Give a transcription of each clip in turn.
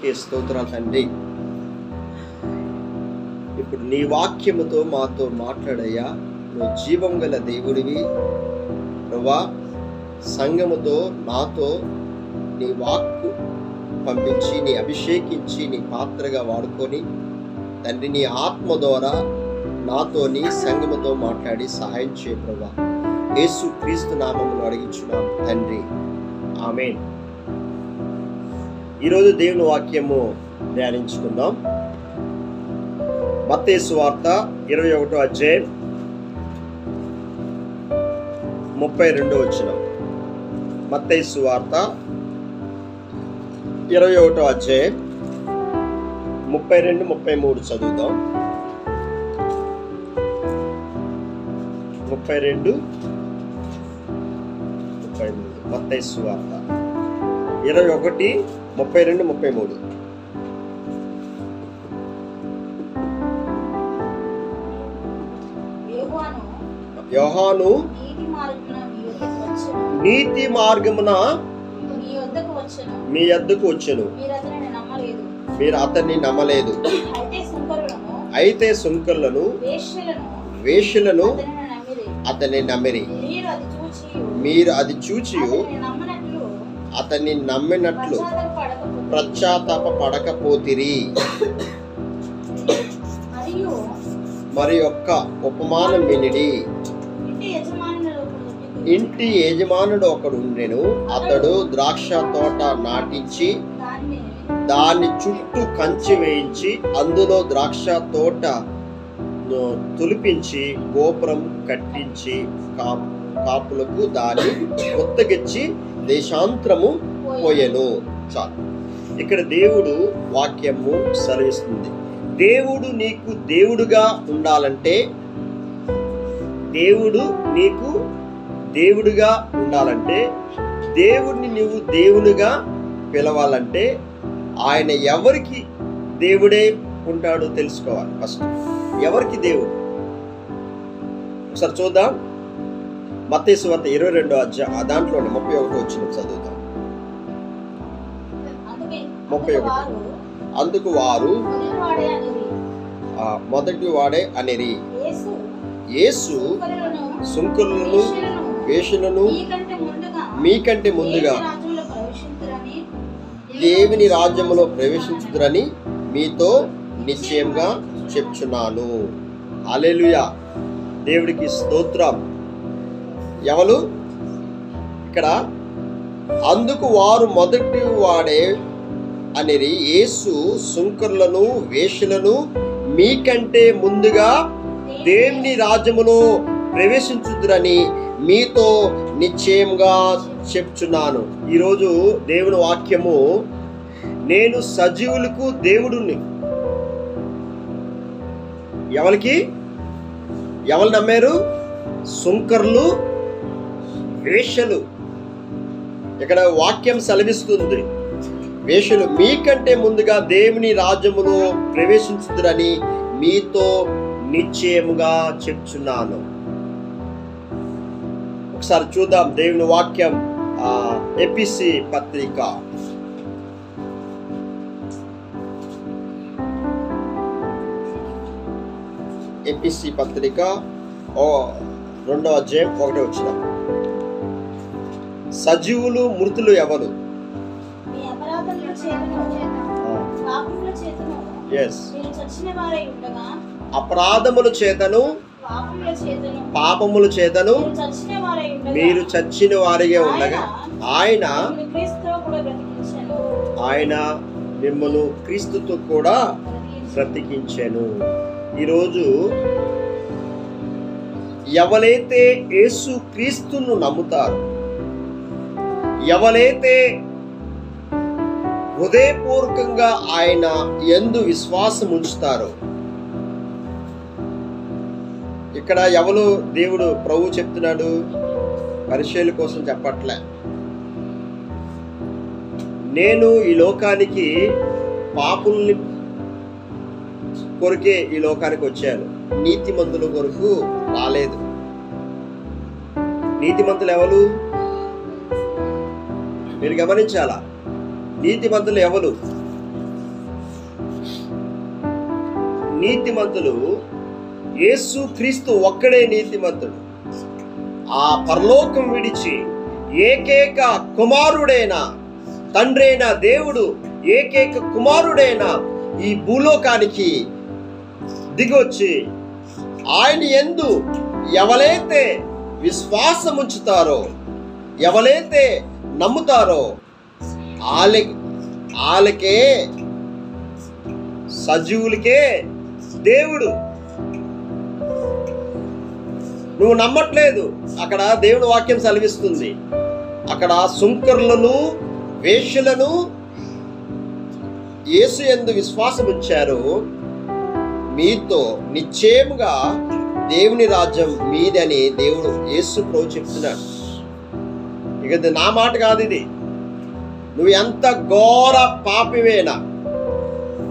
నీకే స్తోత్రాలు తండ్రి. ఇప్పుడు నీ వాక్యముతో మాతో మాట్లాడయ్యా. నువ్వు జీవం గల దేవుడివి ప్రభువా. సంఘముతో నాతో నీ వాక్కు పంపించి నీ అభిషేకించి నీ పాత్రగా వాడుకొని తండ్రి నీ ఆత్మ ద్వారా నాతోని సంఘముతో మాట్లాడి సహాయం చేయ ప్రభువా. యేసు క్రీస్తు నామములో అడిగించున్నాం తండ్రి, ఆమేన్. ఈరోజు దేవుని వాక్యము ధ్యానించుకుందాం. మత్తయి సువార్త 21వ అధ్యాయం 32వ వచనం. మత్తయి సువార్త 21వ అధ్యాయం 32, 33 చదువుదాం. 32, 33 మత్తయి సువార్త 21, 32, 33. యోహాను నీతి మార్గమున మీ యొద్దకు వచ్చెను, మీరు అతన్ని నమ్మలేదు. అయితే సుంకరులను వేశ్యలను అతన్ని నమ్మిరి. మీరు అది చూచి అతన్ని నమ్మినట్లు పశ్చాత్తాప పడకపోతిరి. మరి ఒక్క ఉపమానం వినిడి. ఇంటి యజమానుడు ఒకడు ఉండెను. అతడు ద్రాక్ష తోట నాటించి దాని చుట్టూ కంచె వేయించి అందులో ద్రాక్ష తోట తులిపించి గోపురం కట్టించి కాపులకు దాన్ని కొత్తగిచ్చి దేశాంతరము పోయెను. చాలు. ఇక్కడ దేవుడు వాక్యము సెలవిస్తుంది. దేవుడు నీకు దేవుడుగా ఉండాలంటే, దేవుడు నీకు దేవుడుగా ఉండాలంటే, దేవుడిని నువ్వు దేవునిగా పిలవాలంటే ఆయన ఎవరికి దేవుడే ఉంటాడో తెలుసుకోవాలి. ఫస్ట్ ఎవరికి దేవుడు ఒకసారి చూద్దాం. మత్తయి సువార్త 22వ అధ్యాయం దాంట్లో 31 వచనం చదువుదాం. 31. అందుకు వారు మొదటి వాడే అనిరి. యేసు సుంకరులను వేశ్యలను మీకంటే ముందుగా దేవుని రాజ్యములో ప్రవేశించుదురని మీతో నిశ్చయంగా చెప్తున్నాను. హల్లెలూయా, దేవుడికి స్తోత్రం. ఎవరు ఇక్కడ? అందుకు వారు మొదటి వాడే అనిరి. యేసు సుంకరులను వేశ్యలను మీకంటే ముందుగా దేవుని రాజ్యములో ప్రవేశించుదురని మీతో నిశ్చయంగా చెప్తున్నాను. ఈరోజు దేవుని వాక్యము, నేను సజీవులకు దేవుడుని. ఎవరికి? ఎవరు నమ్మారు? సుంకర్లు, వేశ్యలు. ఇక్కడ వాక్యం సెలవిస్తుంది, వేశ్యలు మీకంటే ముందుగా దేవుని రాజ్యములో ప్రవేశించుదురని మీతో నిశ్చయముగా చెప్తున్నాను. ఒకసారి చూద్దాం దేవుని వాక్యం. ఎపిసి పత్రిక ఎపిసి పత్రిక 2వ అధ్యాయం 1వ వచనం. సజీవులు మృతులు ఎవరు? అపరాధముల చేతను పాపముల చేతను మీరు చచ్చిన వారిగా ఉండగా ఆయన మిమ్మల్ని క్రీస్తుతో కూడా బ్రతికించెను. ఈరోజు ఎవరైతే యేసు క్రీస్తును నమ్ముతారో, ఎవరైతే హృదయపూర్వకంగా ఆయన యందు విశ్వాసం ఉంచుతారో, ఇక్కడ ఎవరు దేవుడు ప్రభు చెప్తున్నాడు, పరిచర్య కోసం చెప్పట్లే. నేను ఈ లోకానికి పాపుల్ని కొరకే ఈ లోకానికి వచ్చాను, నీతిమంతుల కొరకు రాలేదు. నీతిమంతులు ఎవరు? మీరు గమనించాలా? నీతిమంతులు ఎవరు? నీతిమంతులు, యేసు క్రీస్తు ఒక్కడే నీతిమంతుడు. ఆ పరలోకం విడిచి ఏకైక కుమారుడైన తండ్రి అయిన దేవుడు, ఏకైక కుమారుడైన ఈ భూలోకానికి దిగొచ్చి ఆయన యందు ఎవరైతే విశ్వాసం ఉంచుతారో, ఎవరైతే నమ్ముతారో వాళ్ళకే, సజీవులకే దేవుడు. నువ్వు నమ్మట్లేదు, అక్కడ దేవుని వాక్యం సెలవిస్తుంది. అక్కడ సుంకరులను, వేశ్యలను యేసు యందు విశ్వాసం ఉంచారు, మీతో నిశ్చయముగా దేవుని రాజ్యం మీదని దేవుడు యేసు ప్రభు చెప్తున్నాడు. ఇక ఇది నా మాట కాదు, ఇది నువ్వు ఎంత ఘోర పాపివేనా,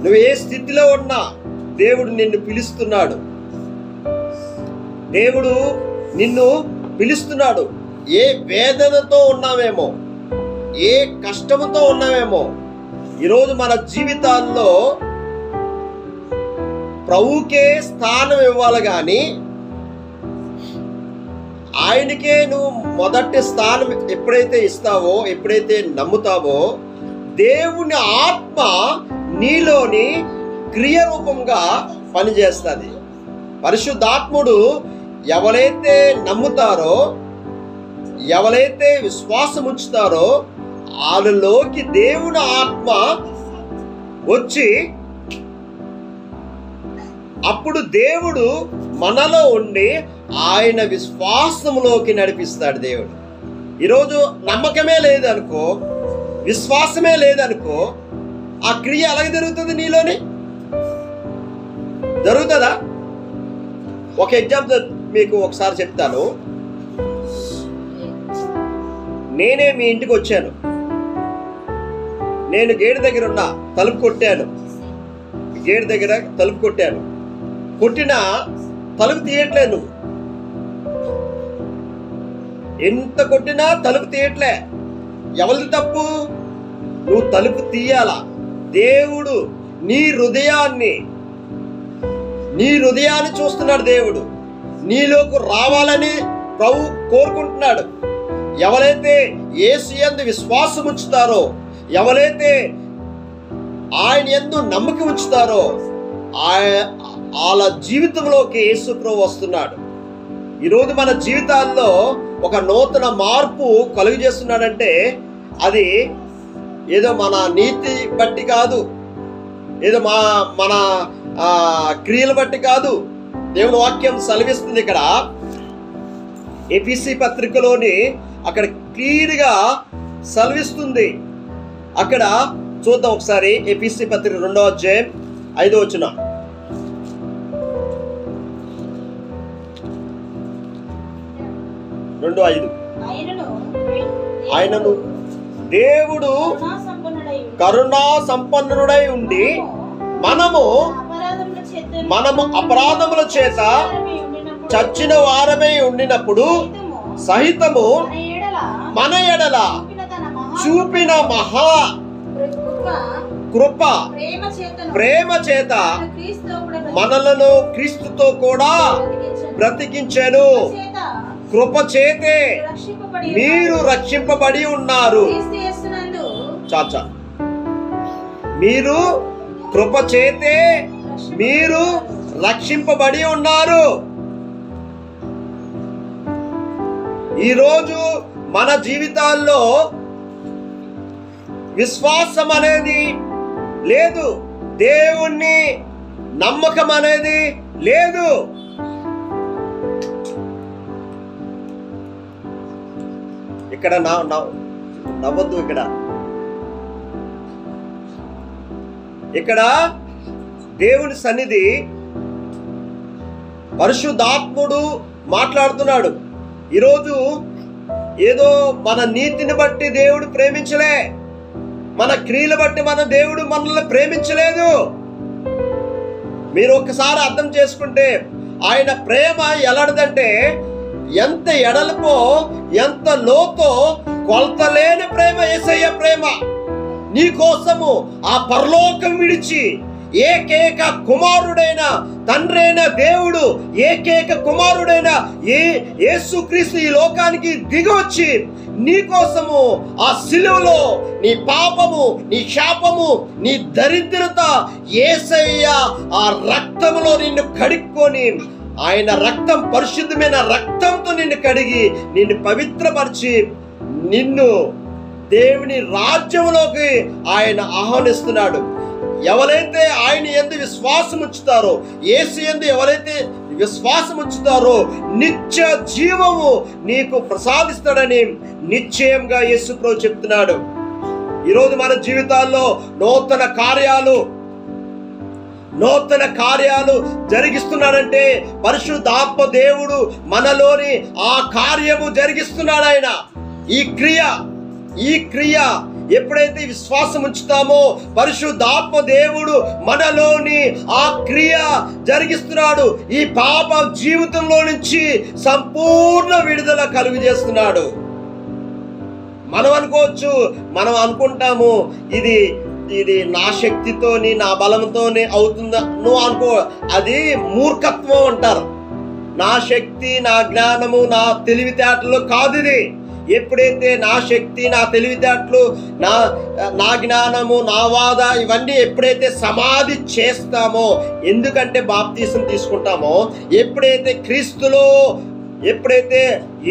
నువ్వు ఏ స్థితిలో ఉన్నా దేవుడు నిన్ను పిలుస్తున్నాడు. దేవుడు నిన్ను పిలుస్తున్నాడు. ఏ వేదనతో ఉన్నావేమో, ఏ కష్టముతో ఉన్నావేమో, ఈరోజు మన జీవితాల్లో ప్రభువుకే స్థానం ఇవ్వాలి, కానీ ఆయనకే నువ్వు మొదటి స్థానం ఎప్పుడైతే ఇస్తావో, ఎప్పుడైతే నమ్ముతావో, దేవుని ఆత్మ నీలోని క్రియారూపంగా పనిచేస్తుంది. పరిశుద్ధాత్ముడు ఎవరైతే నమ్ముతారో, ఎవరైతే విశ్వాసం ఉంచుతారో వాళ్ళలోకి దేవుని ఆత్మ వచ్చి అప్పుడు దేవుడు మనలో ఉండి ఆయన విశ్వాసంలోకి నడిపిస్తాడు. దేవుడు ఈరోజు నమ్మకమే లేదనుకో, విశ్వాసమే లేదనుకో, ఆ క్రియ అలాగే జరుగుతుంది, నీలోని జరుగుతుందా? ఒక ఎగ్జాంపుల్ మీకు ఒకసారి చెప్తాను. నేనే మీ ఇంటికి వచ్చాను, నేను గేటు దగ్గర ఉన్నా, తలుపు కొట్టాను, గేటు దగ్గర తలుపు కొట్టాను, కొట్టినా తలుపు తీయట్లేదు. నువ్వు ఎంత కొట్టినా తలుపు తీయట్లే. ఎవరిది తప్పు? నువ్వు తలుపు తీయాలా. దేవుడు నీ హృదయాన్ని చూస్తున్నాడు. దేవుడు నీలోకి రావాలని ప్రభు కోరుకుంటున్నాడు. ఎవరైతే యేసు యందు విశ్వాసం ఉంచుతారో, ఎవరైతే ఆయన యందు నమ్మకం ఉంచుతారో వాళ్ళ జీవితంలోకి యేసు ప్రభు వస్తున్నాడు. ఈరోజు మన జీవితాల్లో ఒక నూతన మార్పు కలుగు చేస్తున్నాడంటే అది ఏదో మన నీతి బట్టి కాదు, ఏదో మన క్రియలు బట్టి కాదు. దేవుని వాక్యం సెలవిస్తుంది. ఇక్కడ ఎఫెసీ పత్రికలోని అక్కడ క్లియర్గా సెలవిస్తుంది. అక్కడ చూద్దాం ఒకసారి. ఎఫెసీ పత్రిక 2వ అధ్యాయం 5వ వచనం. ఆయనను దేవుడు కరుణా సంపన్నుడై ఉండి మనము అపరాధముల చేత చచ్చిన వారమై ఉండినప్పుడు సహితము మన ఎడల చూపిన మహా కృప ప్రేమ చేత మనలను క్రీస్తుతో కూడా బ్రతికించెను. కృప చేతే మీరు రక్షింపబడి ఉన్నారు. చాచా, మీరు కృప చేతే మీరు రక్షింపబడి ఉన్నారు. ఈరోజు మన జీవితాల్లో విశ్వాసం అనేది లేదు, దేవుణ్ణి నమ్మకం అనేది లేదు. ఇక్కడ నవ్వద్దు. ఇక్కడ దేవుని సన్నిధి పరిశుద్ధాత్ముడు మాట్లాడుతున్నాడు. ఈరోజు ఏదో మన నీతిని బట్టి దేవుడు ప్రేమించలే, మన క్రియలు బట్టి దేవుడు మనల్ని ప్రేమించలేదు. మీరు ఒక్కసారి అర్థం చేసుకుంటే ఆయన ప్రేమ ఎలాంటిదంటే ఎంత ఎడల్పో ఎంత లోతో కొలతలేని ప్రేమ. యేసయ్య ప్రేమ నీ కోసము ఆ పరలోకం విడిచి ఏకైక కుమారుడైన తండ్రైన దేవుడు, ఏకైక కుమారుడైన యేసుక్రీస్తు ఈ లోకానికి దిగొచ్చి నీ కోసము ఆ సిలువలో నీ పాపము, నీ శాపము, నీ దరిద్రత యేసయ్య ఆ రక్తములో నిన్ను కడుక్కొని, ఆయన రక్తం పరిశుద్ధమైన రక్తంతో నిన్ను కడిగి నిన్ను పవిత్రపరిచి నిన్ను దేవుని రాజ్యంలోకి ఆయన ఆహ్వానిస్తున్నాడు. ఎవరైతే ఆయన యందు విశ్వాసం ఉంచుతారో, యేసు యందు ఎవరైతే విశ్వాసం ఉంచుతారో నిత్య జీవము నీకు ప్రసాదిస్తాడని నిశ్చయంగా యేసు ప్రభు చెప్తున్నాడు. ఈరోజు మన జీవితాల్లో నూతన కార్యాలు జరిగిస్తున్నాడంటే పరిశుద్ధాత్మ దేవుడు మనలోని ఆ కార్యము జరిగిస్తున్నాడు. ఆయన ఈ క్రియ ఎప్పుడైతే విశ్వాసం ఉంచుతామో పరిశుద్ధాత్మ దేవుడు మనలోని ఆ క్రియ జరిగిస్తున్నాడు. ఈ పాప జీవితంలో నుంచి సంపూర్ణ విడుదల కలుగు చేస్తున్నాడు. మనం అనుకుంటాము ఇది నా శక్తితోని నా బలంతోనే అవుతుందా. నువ్వు అనుకో, అది మూర్ఖత్వం అంటారు. నా శక్తి, నా జ్ఞానము, నా తెలివితేటలు కాదు ఇది. ఎప్పుడైతే నా శక్తి, నా తెలివితేటలు, నా జ్ఞానము, నా వాద ఇవన్నీ ఎప్పుడైతే సమాధి చేస్తామో, ఎందుకంటే బాప్తీసం తీసుకుంటామో, ఎప్పుడైతే క్రీస్తులో, ఎప్పుడైతే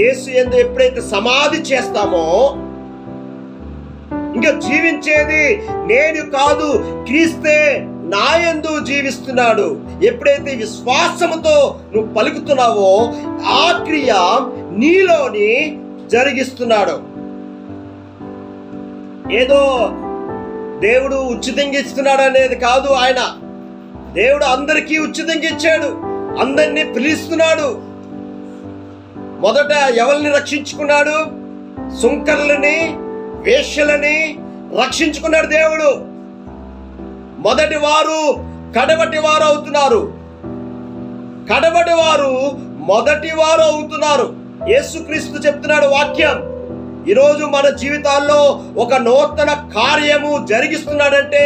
యేసు యందు ఎప్పుడైతే సమాధి చేస్తామో, ఇంకా జీవించేది నేను కాదు, క్రీస్తే నా యందు జీవిస్తున్నాడు. ఎప్పుడైతే విశ్వాసముతో నువ్వు పలుకుతున్నావో ఆ క్రియ నీలోని జరిగిస్తున్నాడు. ఏదో దేవుడు ఉచితంగా ఇస్తున్నాడు అనేది కాదు. ఆయన దేవుడు అందరికీ ఉచితంగా ఇచ్చాడు, అందరినీ పిలుస్తున్నాడు. మొదట ఎవరిని రక్షించుకున్నాడు? సుంకర్లని, వేశ్యలని రక్షించుకున్నాడు దేవుడు. మొదటి వారు కడవటి వారు అవుతున్నారు, కడవటి వారు మొదటి వారు అవుతున్నారు. యేసుక్రీస్తు చెప్తున్నాడు వాక్యం. ఈరోజు మన జీవితాల్లో ఒక నూతన కార్యము జరిగిస్తున్నాడంటే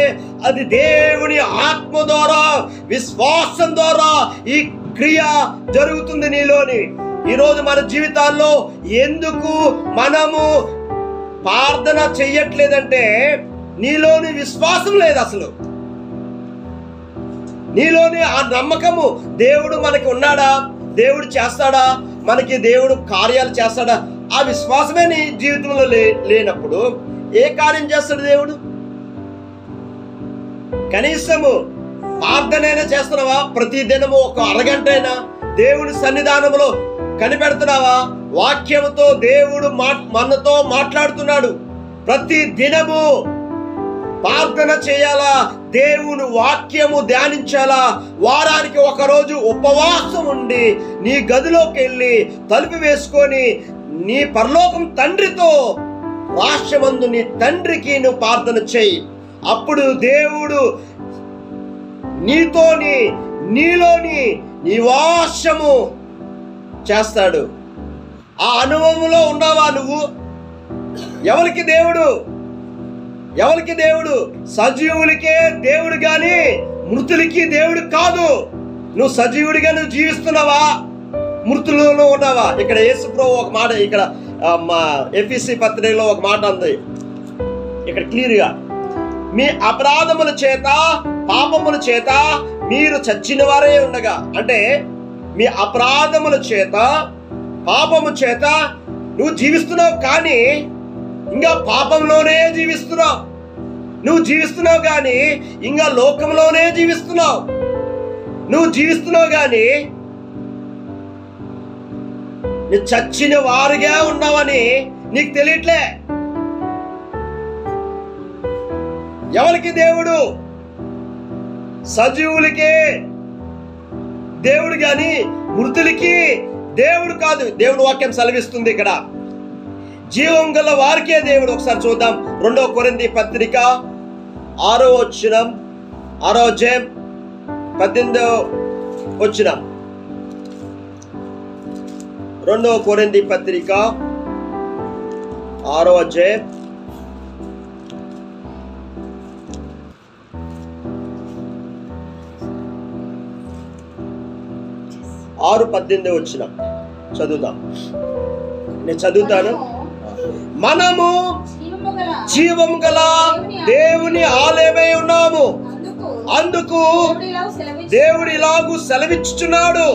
అది దేవుని ఆత్మ ద్వారా, విశ్వాసం ద్వారా ఈ క్రియ జరుగుతుంది నీలోని. ఈరోజు మన జీవితాల్లో ఎందుకు మనము ప్రార్థన చెయ్యట్లేదంటే నీలోని విశ్వాసం లేదు. అసలు నీలోని ఆ నమ్మకము, దేవుడు మనకి ఉన్నాడా, దేవుడు చేస్తాడా, మనకి దేవుడు కార్యాలు చేస్తాడా, ఆ విశ్వాసమే నీ జీవితంలో లేనప్పుడు ఏ కార్యం చేస్తాడు దేవుడు? కనీసము ప్రార్థనైనా చేస్తున్నావా? ప్రతి దినము ఒక అరగంట అయినా దేవుని సన్నిధానంలో కనిపెడుతున్నావా? వాక్యముతో దేవుడు మనతో మాట్లాడుతున్నాడు. ప్రతి దినము ప్రార్థన చేయాలా, దేవుని వాక్యము ధ్యానించాలా. వారానికి ఒకరోజు ఉపవాసం ఉండి నీ గదిలోకి వెళ్ళి తలుపు వేసుకొని నీ పరలోకం తండ్రితో, రాష్ట్రమందు నీ తండ్రికి నువ్వు ప్రార్థన చేయి. అప్పుడు దేవుడు నీలోని నివాసము చేస్తాడు. ఆ అనుభవంలో ఉన్నావా నువ్వు? ఎవరికి దేవుడు? సజీవులకే దేవుడు గాని మృతులకి దేవుడు కాదు. నువ్వు సజీవుడిగా నువ్వు జీవిస్తున్నావా, మృతులలో ఉన్నావా? ఇక్కడ యేసు ప్రభు ఒక మాట, ఇక్కడ మా ఎఫెసీ పత్రికలో ఒక మాట ఉంది ఇక్కడ క్లియర్గా, మీ అపరాధముల చేత, పాపముల చేత మీరు చచ్చిన వారే ఉండగా, అంటే మీ అపరాధముల చేత, పాపము చేత నువ్వు జీవిస్తున్నావు, కానీ ఇంకా పాపంలోనే జీవిస్తున్నావు. నువ్వు జీవిస్తున్నావు కానీ ఇంకా లోకంలోనే జీవిస్తున్నావు. నువ్వు జీవిస్తున్నావు కానీ నువ్వు చచ్చిన వారుగా ఉన్నావని నీకు తెలియట్లే. ఎవరికి దేవుడు? సజీవులకే దేవుడు గాని మృతులకి దేవుడు కాదు. దేవుడు వాక్యం సెలవిస్తుంది ఇక్కడ, జీవం గల వారికే దేవుడు. ఒకసారి చూద్దాం 2 కొరింథీ పత్రిక 6వ వచనం, 6వ అధ్యాయం 18వ వచనం. 2 కొరింథీ పత్రిక 6వ అధ్యాయం 18వ 6:18 వచ్చిన చదువుతాం. నేను చదువుతాను. మనము జీవము గల దేవుని ఆలయమై ఉన్నాము, అందుకు దేవుడు ఇలాగూ సెలవిచ్చుచున్నాడు,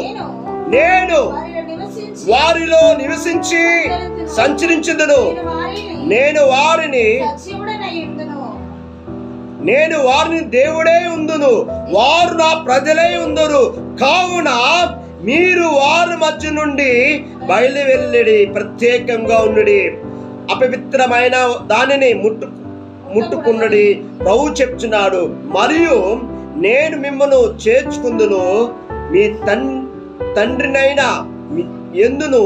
నేను వారిలో నివసించి సంచరించుదును, నేను వారిని దేవుడే ఉందును, వారు నా ప్రజలే ఉందురు. కావున మీరు వారి మధ్య నుండి బయలు వెళ్ళిడి, ప్రత్యేకంగా ఉండుడి, అపవిత్రమైన దానిని ముట్టుకున్నది ప్రభు చెప్తున్నాడు. మరియు నేను మిమ్మల్ని చేర్చుకుందును, మీ తండ్రినైనా ఎందును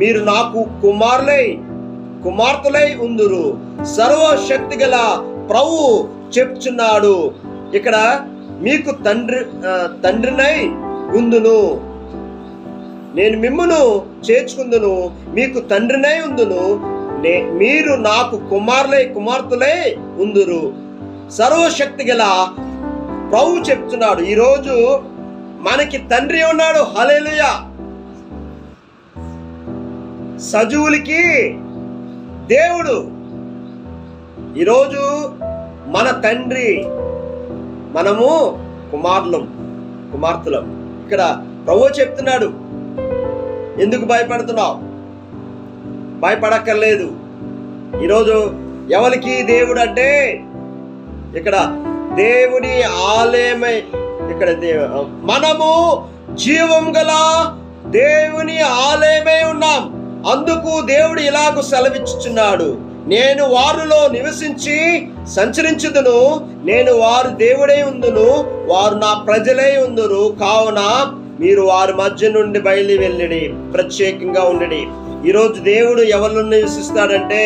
మీరు నాకు కుమార్తెలై ఉందురు. సర్వశక్తి గల ప్రభు చెప్తున్నాడు. ఇక్కడ మీకు తండ్రినై ఉందును, నేను మిమ్మను చేర్చుకుందును, మీకు తండ్రినై ఉందును, మీరు నాకు కుమార్తెలై ఉందురు. సర్వశక్తి గల ప్రభు చెప్తున్నాడు. ఈరోజు మనకి తండ్రి ఉన్నాడు. హల్లెలూయా. సజీవులకి దేవుడు. ఈరోజు మన తండ్రి, మనము కుమార్తెలం. ఇక్కడ ప్రభు చెప్తున్నాడు, ఎందుకు భయపడుతున్నావు? భయపడక్కర్లేదు. ఈరోజు ఎవరికి దేవుడు అంటే ఇక్కడ దేవుని ఆలయమై, ఇక్కడ మనము జీవం గల దేవుని ఆలయమై ఉన్నాం, అందుకు దేవుడు ఇలాగూ సెలవిచ్చుచున్నాడు, నేను వారిలో నివసించి సంచరించుదును, నేను వారు దేవుడై ఉందును, వారు నా ప్రజలై ఉందురు. కావున మీరు వారి మధ్య నుండి బయలు వెళ్ళిడి, ప్రత్యేకంగా ఉండి. ఈరోజు దేవుడు ఎవరిలో నివసిస్తాడంటే,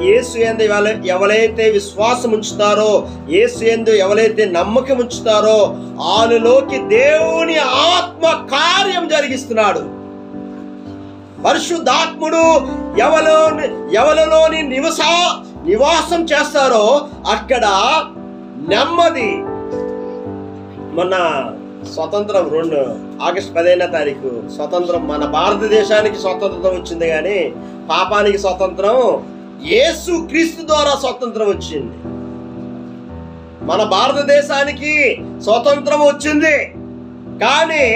యేసు యందు ఎవరైతే విశ్వాసం ఉంచుతారో, యేసు యందు ఎవరైతే నమ్మకం ఉంచుతారో వాళ్ళలోకి దేవుని ఆత్మ కార్యం జరిగిస్తున్నాడు. పరిశుద్ధాత్ముడు ఎవరిలోని నివాసం చేస్తారో అక్కడ నెమ్మది. మొన్న స్వతంత్రం ఆగస్టు 15వ తారీఖు స్వతంత్రం, మన భారతదేశానికి స్వతంత్రం వచ్చింది, కానీ పాపానికి స్వతంత్రం యేసు క్రీస్తు ద్వారా స్వతంత్రం వచ్చింది. మన భారతదేశానికి స్వతంత్రం వచ్చింది, కానీ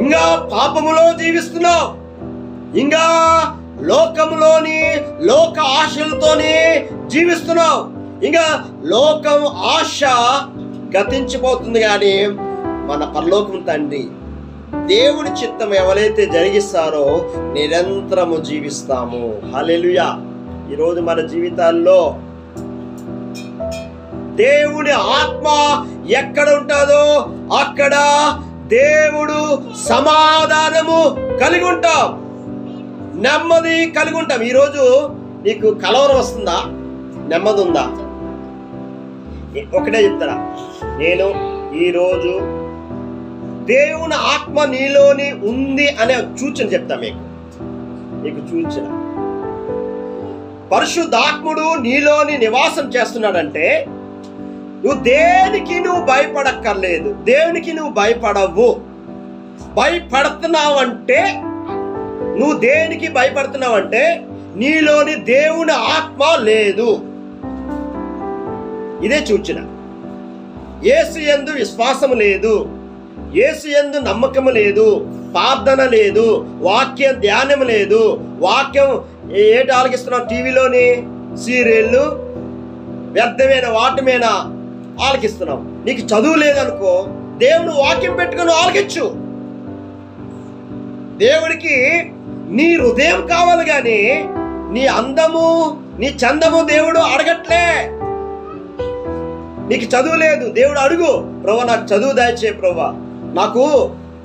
ఇంకా పాపములో జీవిస్తున్నాం, ఇంకా లోకములోని లోక ఆశలతోని జీవిస్తున్నాం. ఇంకా లోకం ఆశ గతించిపోతుంది, కానీ మన పరలోకం తండ్రి దేవుడి చిత్తం ఎవరైతే జరిగిస్తారో నిరంతరము జీవిస్తాము. హల్లెలూయా. ఈరోజు మన జీవితాల్లో దేవుడి ఆత్మ ఎక్కడ ఉంటుందో అక్కడ దేవుడు సమాధానము కలిగి ఉంటాం, నెమ్మది కలిగి ఉంటాం. ఈరోజు నీకు కలవరం వస్తుందా? నెమ్మది ఉందా? ఒకటే చెప్తారా, నేను ఈరోజు దేవుని ఆత్మ నీలోని ఉంది అనే సూచన చెప్తా మీకు సూచన. పరిశుద్ధాత్ముడు నీలోని నివాసం చేస్తున్నాడంటే నువ్వు భయపడక్కర్లేదు, దేవునికి నువ్వు భయపడవు. భయపడుతున్నావంటే, నువ్వు దేనికి భయపడుతున్నావంటే నీలోని దేవుని ఆత్మ లేదు. ఇదే సూచన. యేసు యందు విశ్వాసము లేదు, యేసు యందు నమ్మకము లేదు, ప్రార్థన లేదు, వాక్య ధ్యానం లేదు. వాక్యం ఏంటి ఆలకిస్తున్నావు? టీవీలోని సీరియళ్ళు, వ్యర్థమైన వాటి మీద ఆలకిస్తున్నావు. నీకు చదువు లేదనుకో, దేవుని వాక్యం పెట్టుకుని ఆలకించు. దేవుడికి నీ హృదయం కావాలి, కానీ నీ అందము నీ చందము దేవుడు అడగట్లే. నీకు చదువు లేదు, దేవుడు అడుగు, ప్రభా నాకు చదువు దాచే, ప్రభా నాకు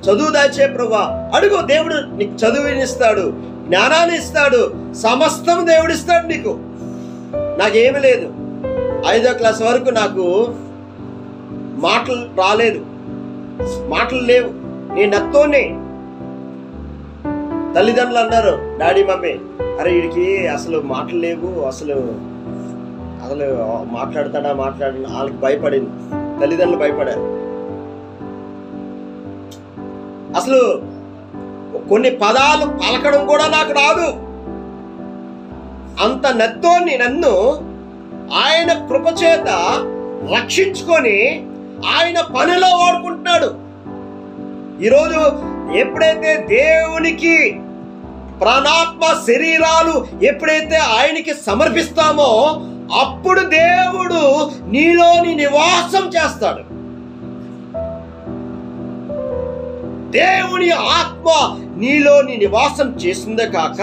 చదువు దాచే ప్రభా అడుగు. దేవుడు నీకు చదువునిస్తాడు, జ్ఞానాన్ని ఇస్తాడు, సమస్తం దేవుడు ఇస్తాడు నీకు. నాకేమి లేదు, 5వ క్లాస్ వరకు నాకు మాటలు రాలేదు, మాటలు లేవు, నేను నత్తోనే. తల్లిదండ్రులు అన్నారు, డాడీ మమ్మీ, అరే వీడికి అసలు మాటలు లేవు, అసలు మాట్లాడతాడా వాళ్ళకి భయపడింది, తల్లిదండ్రులు భయపడారు. అసలు కొన్ని పదాలు పలకడం కూడా నాకు రాదు. అంత నెత్తోని నన్ను ఆయన కృపచేత రక్షించుకొని ఆయన పనిలో వాడుకుంటున్నాడు. ఈరోజు ఎప్పుడైతే దేవునికి ప్రాణాత్మ శరీరాలు ఎప్పుడైతే ఆయనకి సమర్పిస్తామో అప్పుడు దేవుడు నీలోని నివాసం చేస్తాడు. దేవుని ఆత్మ నీలోని నివాసం చేసిందే కాక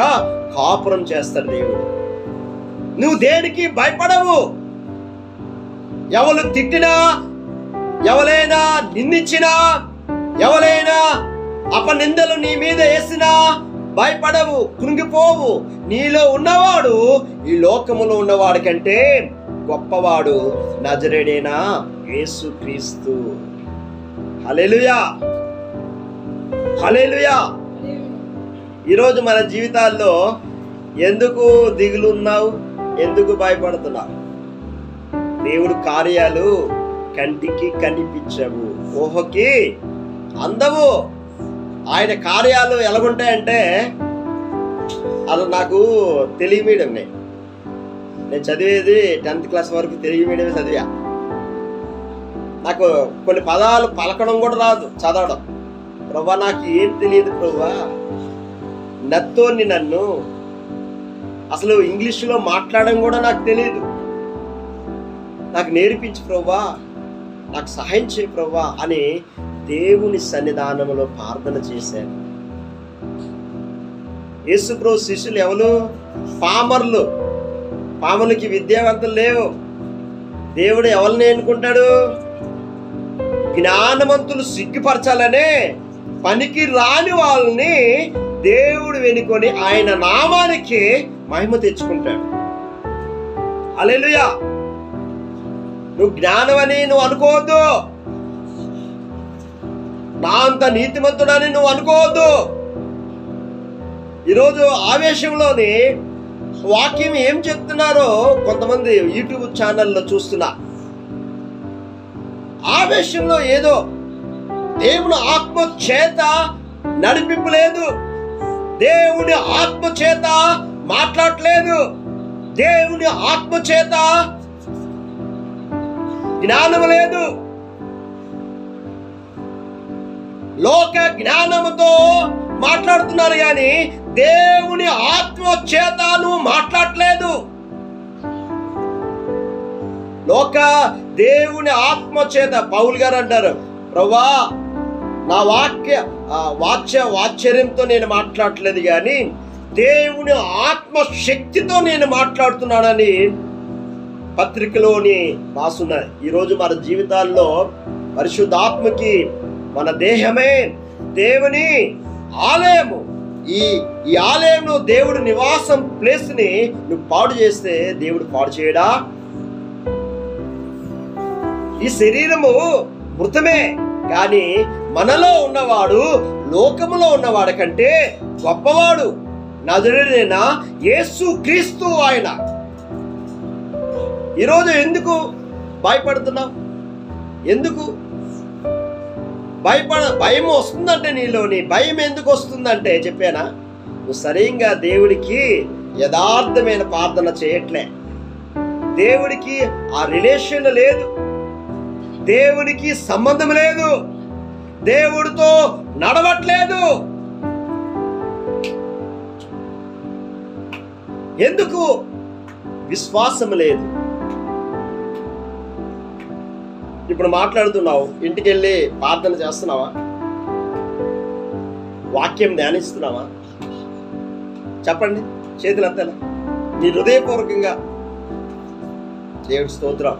కాపురం చేస్తాడు దేవుడు. నువ్వు దేనికి భయపడవు. ఎవరు తిట్టినా, ఎవరైనా నిందించినా, ఎవరైనా అపనిందలు నీ మీద వేసినా భయపడవు, కృంగిపోవు. నీలో ఉన్నవాడు ఈ లోకములో ఉన్నవాడి కంటే గొప్పవాడు, నజరేడైన యేసుక్రీస్తు. హల్లెలూయా, హల్లెలూయా. ఈరోజు మన జీవితాల్లో ఎందుకు దిగులు ఉన్నావు, ఎందుకు భయపడుతున్నావు? దేవుడు కార్యాలు కంటికి కనిపించవు, ఊహకి అందవు. ఆయన కార్యాలు ఎలాగుంటాయంటే, అలా నాకు తెలుగు మీడియం, నేను చదివేది 10th క్లాస్ వరకు తెలుగు మీడియం చదివా. నాకు కొన్ని పదాలు పలకడం కూడా రాదు, చదవడం. ప్రభా నాకు ఏం తెలియదు ప్రభా, నత్తోని నన్ను అసలు ఇంగ్లీష్లో మాట్లాడడం కూడా నాకు తెలియదు. నాకు నేర్పించు ప్రభా, నాకు సహాయం చేయి ప్రభా అని దేవుని సన్నిధానంలో ప్రార్థన చేశాను. యేసుప్రభు శిష్యులు ఎవరు? పామర్లు. పామర్లకి విద్యావంతులు లేవు. దేవుడు ఎవరిని ఎన్నుకుంటాడు? జ్ఞానవంతులు సిగ్గుపరచాలనే పనికి రాని వాళ్ళని దేవుడు వెనుకొని ఆయన నామానికి మహిమ తెచ్చుకుంటాడు. హల్లెలూయా. నువ్వు జ్ఞానమని నువ్వు అనుకోవద్దు, నా అంత నీతిమంతుడని నువ్వు అనుకోవద్దు. ఈరోజు ఆవేశంలోని వాక్యం ఏం చెప్తున్నారో కొంతమంది యూట్యూబ్ ఛానల్లో చూస్తున్నా. ఆవేశంలో ఏదో దేవుని ఆత్మ చేత నడిపింపు లేదు, దేవుని ఆత్మ చేత మాట్లాడలేదు, దేవుని ఆత్మ చేత జ్ఞానం లేదు. లోక జ్ఞానముతో మాట్లాడుతున్నారు కానీ దేవుని ఆత్మ చేత నువ్వు మాట్లాడలేదు. దేవుని ఆత్మ చేత పౌలు గారు అంటారు, ప్రభువా నా వాక్చర్యంతో నేను మాట్లాడట్లేదు కానీ దేవుని ఆత్మ శక్తితో నేను మాట్లాడుతున్నానని పత్రికలోని రాసున్నారు. ఈరోజు మన జీవితాల్లో పరిశుద్ధాత్మకి మన దేహమే దేవుని ఆలయము. ఈ ఆలయంలో దేవుడు నివాసం ప్లేస్ ని నువ్వు పాడు చేస్తే దేవుడు పాడు చేయడా? ఈ శరీరము మృతమే కానీ మనలో ఉన్నవాడు లోకములో ఉన్నవాడి కంటే గొప్పవాడు, నజరేయుడైన యేసుక్రీస్తు ఆయన. ఈరోజు ఎందుకు భయపడుతున్నావు? ఎందుకు భయం వస్తుందంటే నీలోని భయం ఎందుకు వస్తుందంటే చెప్పానా, నువ్వు సరిగ్గా దేవుడికి యథార్థమైన ప్రార్థన చేయట్లే. దేవుడికి ఆ రిలేషన్ లేదు, దేవునికి సంబంధం లేదు, దేవుడితో నడవట్లేదు. ఎందుకు? విశ్వాసం లేదు. ఇప్పుడు మాట్లాడుతున్నావు, ఇంటికి వెళ్ళి ప్రార్థన చేస్తున్నావా? వాక్యం ధ్యానిస్తున్నావా? చెప్పండి, చేతులంతేనా? నీ హృదయపూర్వకంగా దేవుడి స్తోత్రం.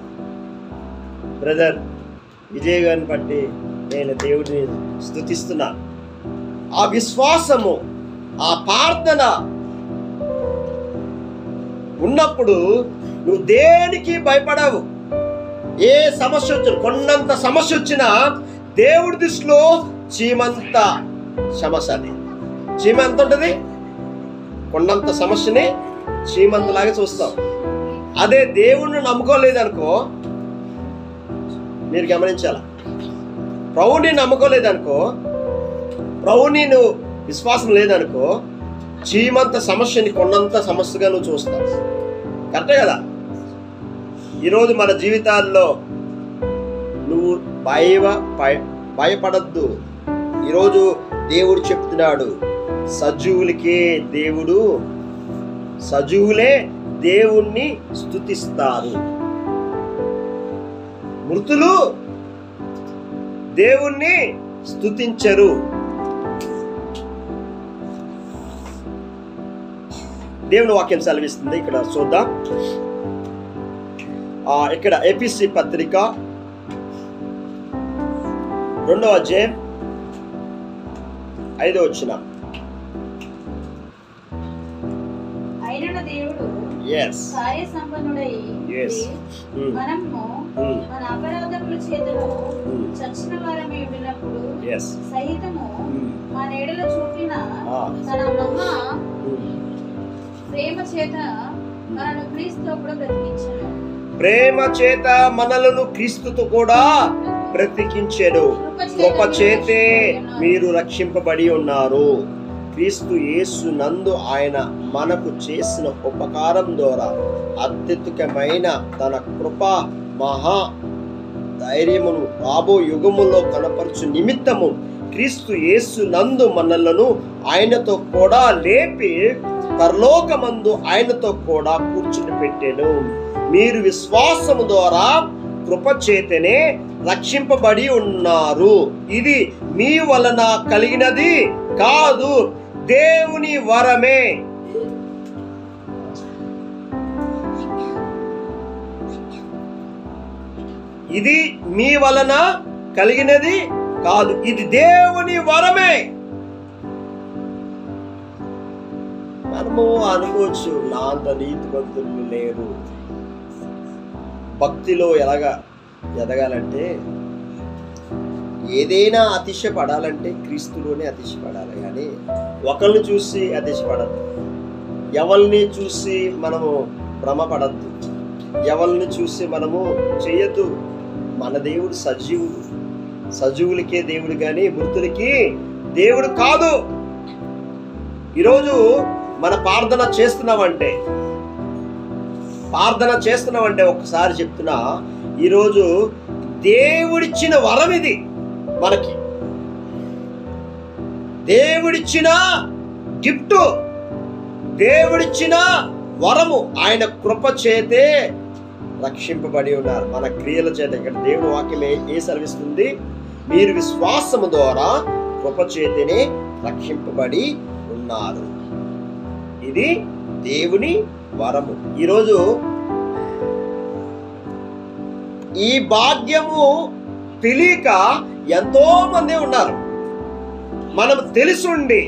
బ్రదర్ విజయ్ గారిని బట్టి నేను దేవుడిని స్తుతిస్తున్నా. ఆ విశ్వాసము, ఆ ప్రార్థన ఉన్నప్పుడు నువ్వు దేనికి భయపడవు. ఏ సమస్య వచ్చిన, కొండంత సమస్య వచ్చినా దేవుడి దృష్టిలో చీమంత సమస్య. అది చీమ ఎంత ఉంటుంది? కొండంత సమస్యని చీమంతలాగా చూస్తాం. అదే దేవుణ్ణి నమ్ముకోలేదనుకో, మీరు గమనించాల, ప్రభుని నమ్ముకోలేదనుకో ప్రభుని నువ్వు విశ్వాసం లేదనుకో, చీమంత సమస్యని కొన్నంత సమస్యగా నువ్వు చూస్తావు. కరెక్టే కదా? ఈరోజు మన జీవితాల్లో నువ్వు భయపడద్దు. ఈరోజు దేవుడు చెప్తున్నాడు, సజీవులే దేవుణ్ణి స్తుతిస్తారు, మృతులు దేవుణ్ణి స్తుతించరు. దేవుని వాక్యం సెలవిస్తుంది. ఇక్కడ చూద్దాం. ఇక్కడ ఎఫెసీ పత్రిక 2వ అధ్యాయం 5వ వచనం. మనము మన అపరాధముల చేతులు చచ్చిన వారమై ఉండినప్పుడు సహితము మన ఎడల చూపిన తన మహా ప్రేమ చేత మనను క్రీస్తుతో కూడా బ్రతికించెను. ప్రేమ చేత మనలను క్రీస్తుతో కూడా బ్రతికించెను. కృప చేతే మీరు రక్షింపబడి ఉన్నారు. క్రీస్తు యేసు నందు ఆయన మనకు చేసిన ఉపకారం ద్వారా అత్యధికమైన తన కృప మహా ధైర్యమును రాబో యుగములో కనపరచు నిమిత్తము క్రీస్తు యేసు నందు మనలను ఆయనతో కూడా లేపి పరలోకమందు ఆయనతో కూడా కూర్చుని పెట్టెను. మీరు విశ్వాసము ద్వారా కృప చేతనే రక్షింపబడి ఉన్నారు. ఇది మీ వలన కలిగినది కాదు, దేవుని వరమే. ఇది మీ వలన కలిగినది కాదు, ఇది దేవుని వరమే. మనము అనుకోవచ్చు, నా అంత నీతిమంతులు లేరు. భక్తిలో ఎదగాలంటే, ఏదైనా అతిశయపడాలంటే క్రీస్తులోనే అతిశయపడాలి, కానీ ఒకరిని చూసి అతిశయపడద్దు, ఎవరిని చూసి మనము భ్రమపడద్దు, ఎవరిని చూసి మనము చేయొద్దు. మన దేవుడు సజీవులకే దేవుడు కానీ మృతులకి దేవుడు కాదు. ఈరోజు మన ప్రార్థన చేస్తున్నామంటే ఒక్కసారి చెప్తున్నా, ఈరోజు దేవుడిచ్చిన వరం ఇది. మనకి దేవుడిచ్చిన గిఫ్ట్, దేవుడిచ్చిన వరము. ఆయన కృప చేతే రక్షింపబడి ఉన్నారు, మన క్రియల చేత. ఇక్కడ దేవుని వాక్యం ఏ సెలవిస్తుంది? మీరు విశ్వాసము ద్వారా కృప చేతనే రక్షింపబడి ఉన్నారు. ఇది దేవుని వరము. ఈరోజు ఈ భాగ్యము తెలియక ఎంతో మంది ఉన్నారు. మనం తెలుసుండి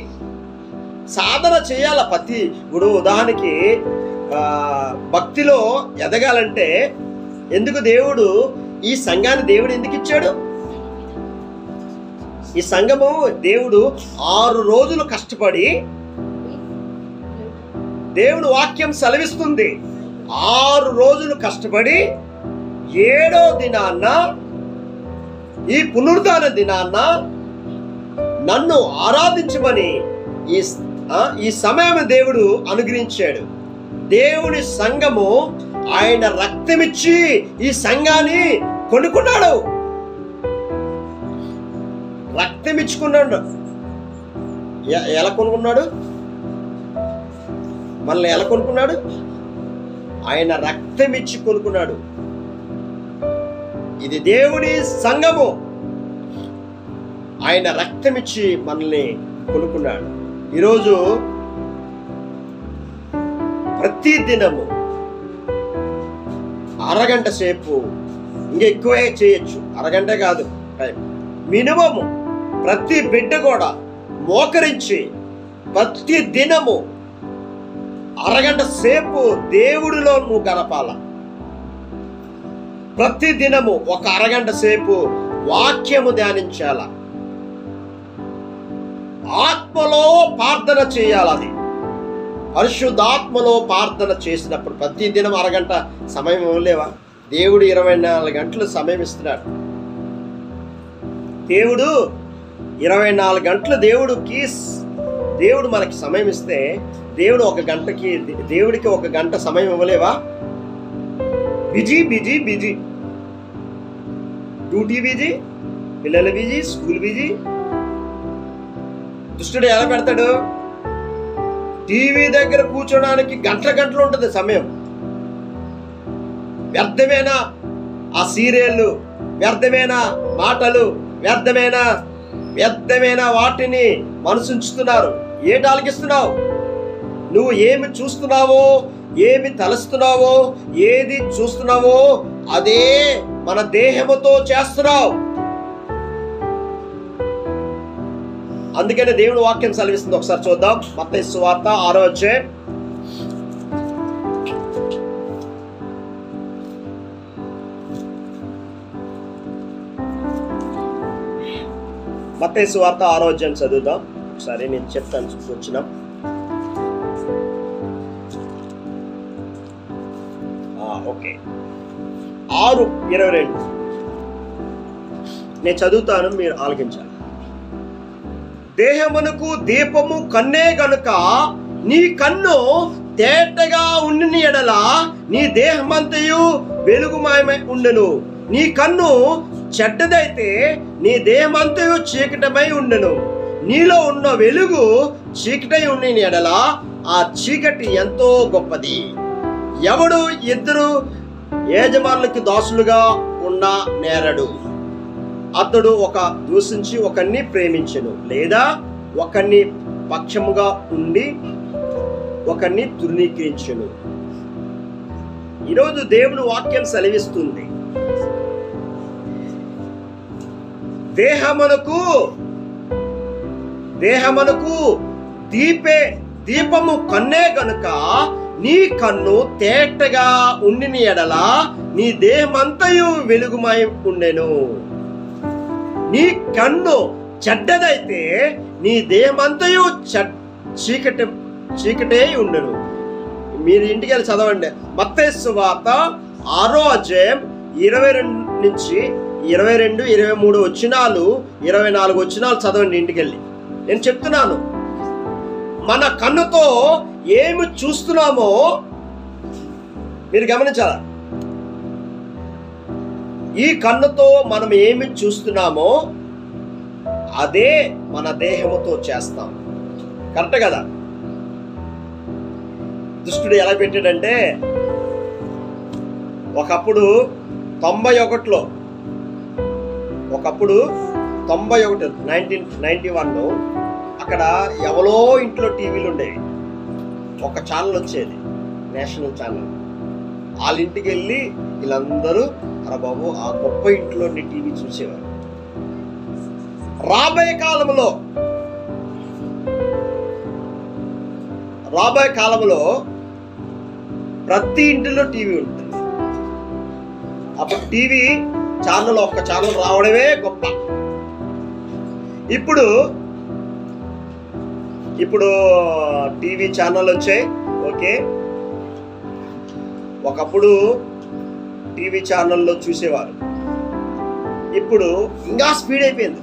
సాధన చేయాల. ఇప్పుడు ఉదాహరణకి భక్తిలో ఎదగాలంటే ఎందుకు దేవుడు ఈ సంఘాన్ని ఎందుకు ఇచ్చాడు? ఈ సంఘము దేవుడు 6 రోజులు కష్టపడి, దేవుడు వాక్యం సెలవిస్తుంది, 6 రోజులు కష్టపడి 7వ దినాన్న, ఈ పునరుద్ధాన దినాన్న నన్ను ఆరాధించమని ఈ సమయం దేవుడు అనుగ్రహించాడు. దేవుని సంఘము ఆయన రక్తమిచ్చి ఈ సంఘాన్ని కొనుక్కున్నాడు. రక్తమిచ్చుకున్నాడు. ఎలా కొనుక్కున్నాడు? మనల్ని ఎలా కొనుక్కున్నాడు? ఆయన రక్తమిచ్చి కొనుక్కున్నాడు. ఇది దేవుని సంఘము. ఆయన రక్తమిచ్చి మనల్ని కొనుక్కున్నాడు. ఈరోజు ప్రతి దినము అరగంట సేపు, ఇంకా ఎక్కువే చేయొచ్చు, అరగంట కాదు, మినిమము ప్రతి బిడ్డ కూడా మోకరించి ప్రతి దినము అరగంట సేపు దేవుడిలో నువ్వు గడపాల. ప్రతి దినము ఒక అరగంట సేపు వాక్యము ధ్యానించాల, ఆత్మలో ప్రార్థన చేయాలి. అది పరిశుద్ధాత్మలో ప్రార్థన చేసినప్పుడు ప్రతి దినం అరగంట సమయం ఇవ్వలేవా? దేవుడు 24 గంటలు సమయం ఇస్తున్నాడు. దేవుడు 24 గంటలు దేవుడు మనకి సమయం ఇస్తే దేవుడికి ఒక గంట సమయం ఇవ్వలేవా? Busy busy busy, duty busy, పిల్లల బిజీ, స్కూల్ బిజీ. దుష్టుడు ఎలా పెడతాడు? టీవీ దగ్గర కూర్చోడానికి గంటలు ఉంటుంది సమయం. వ్యర్థమైన ఆ సీరియళ్ళు, వ్యర్థమైన మాటలు, వ్యర్థమైన వాటిని మనసుంచుతున్నారు. ఏంటి ఆలకిస్తున్నావు? నువ్వు ఏమి చూస్తున్నావో, ఏమి తలుస్తున్నావో, ఏది చూస్తున్నావో అదే మన దేహముతో చేస్తున్నావు. అందుకనే దేవుని వాక్యం సెలవిస్తుంది. ఒకసారి చూద్దాం. మత్తయి సువార్త 6వ అధ్యాయం 6వ అధ్యాయం చదువుదాం. ఒకసారి నేను చెప్తాను. వచ్చిన ఓకే 6:22 నేను చదువుతాను, మీరు ఆలకించాలి. దేహమునకు దీపము కన్నే గనుక నీ కన్ను తేటగా ఉండిన ఎడల నీ దేహమంతయు వెలుగుమయమై ఉండెను. నీ కన్ను చెడ్డదైతే నీ దేహమంతయు చీకటమై ఉండెను. నీలో ఉన్న వెలుగు చీకటై ఉండిన ఎడల ఆ చీకటి ఎంతో గొప్పది. ఎవడు ఇద్దరు యజమానులకి దాసులుగా ఉన్న నేరడు. అతడు ఒక దూషించి ఒకరిని ప్రేమించెను, లేదా ఒకరిని పక్షముగా ఉండి ఒకరిని తృణీకరించెను. ఈరోజు దేవుని వాక్యం సెలవిస్తుంది, దేహమునకు దీపము కన్నే గనుక నీ కన్ను తేటగా ఉండిన ఎడల నీ దేహమంతయు వెలుగుమై ఉండెను. నీ కన్ను చెడ్డదైతే నీ దేహమంతయు చీకటే ఉండెను. మీరు ఇంటికి వెళ్ళి చదవండి. మత్తయి సువార్త 6వ అధ్యాయం 22 నుంచి 22, 23 వచనాలు, 24 వచనాలు చదవండి ఇంటికి వెళ్ళి. నేను చెప్తున్నాను, మన కన్నుతో ఏమి చూస్తున్నామో మీరు గమనించాలా? ఈ కన్నుతో మనం ఏమి చూస్తున్నామో అదే మన దేహముతో చేస్తాం. కరెక్ట్ కదా? దుష్టుడు ఎలా పెట్టాడంటే, ఒకప్పుడు 1991 అక్కడ ఎవరో ఇంట్లో టీవీలు ఉండేవి. ఒక ఛానల్ వచ్చేది, నేషనల్ ఛానల్. వాళ్ళ ఇంటికి వెళ్ళి వీళ్ళందరూ అరే బాబు ఆ గొప్ప ఇంట్లో టీవీ చూసేవారు. రాబోయే కాలంలో ప్రతి ఇంటిలో టీవీ ఉంటుంది. అప్పుడు టీవీ ఛానల్ ఒక్క ఛానల్ రావడమే గొప్ప. ఇప్పుడు టీవీ ఛానల్ వచ్చాయి. ఓకే, ఒకప్పుడు టీవీ ఛానల్లో చూసేవారు, ఇప్పుడు ఇంకా స్పీడ్ అయిపోయింది.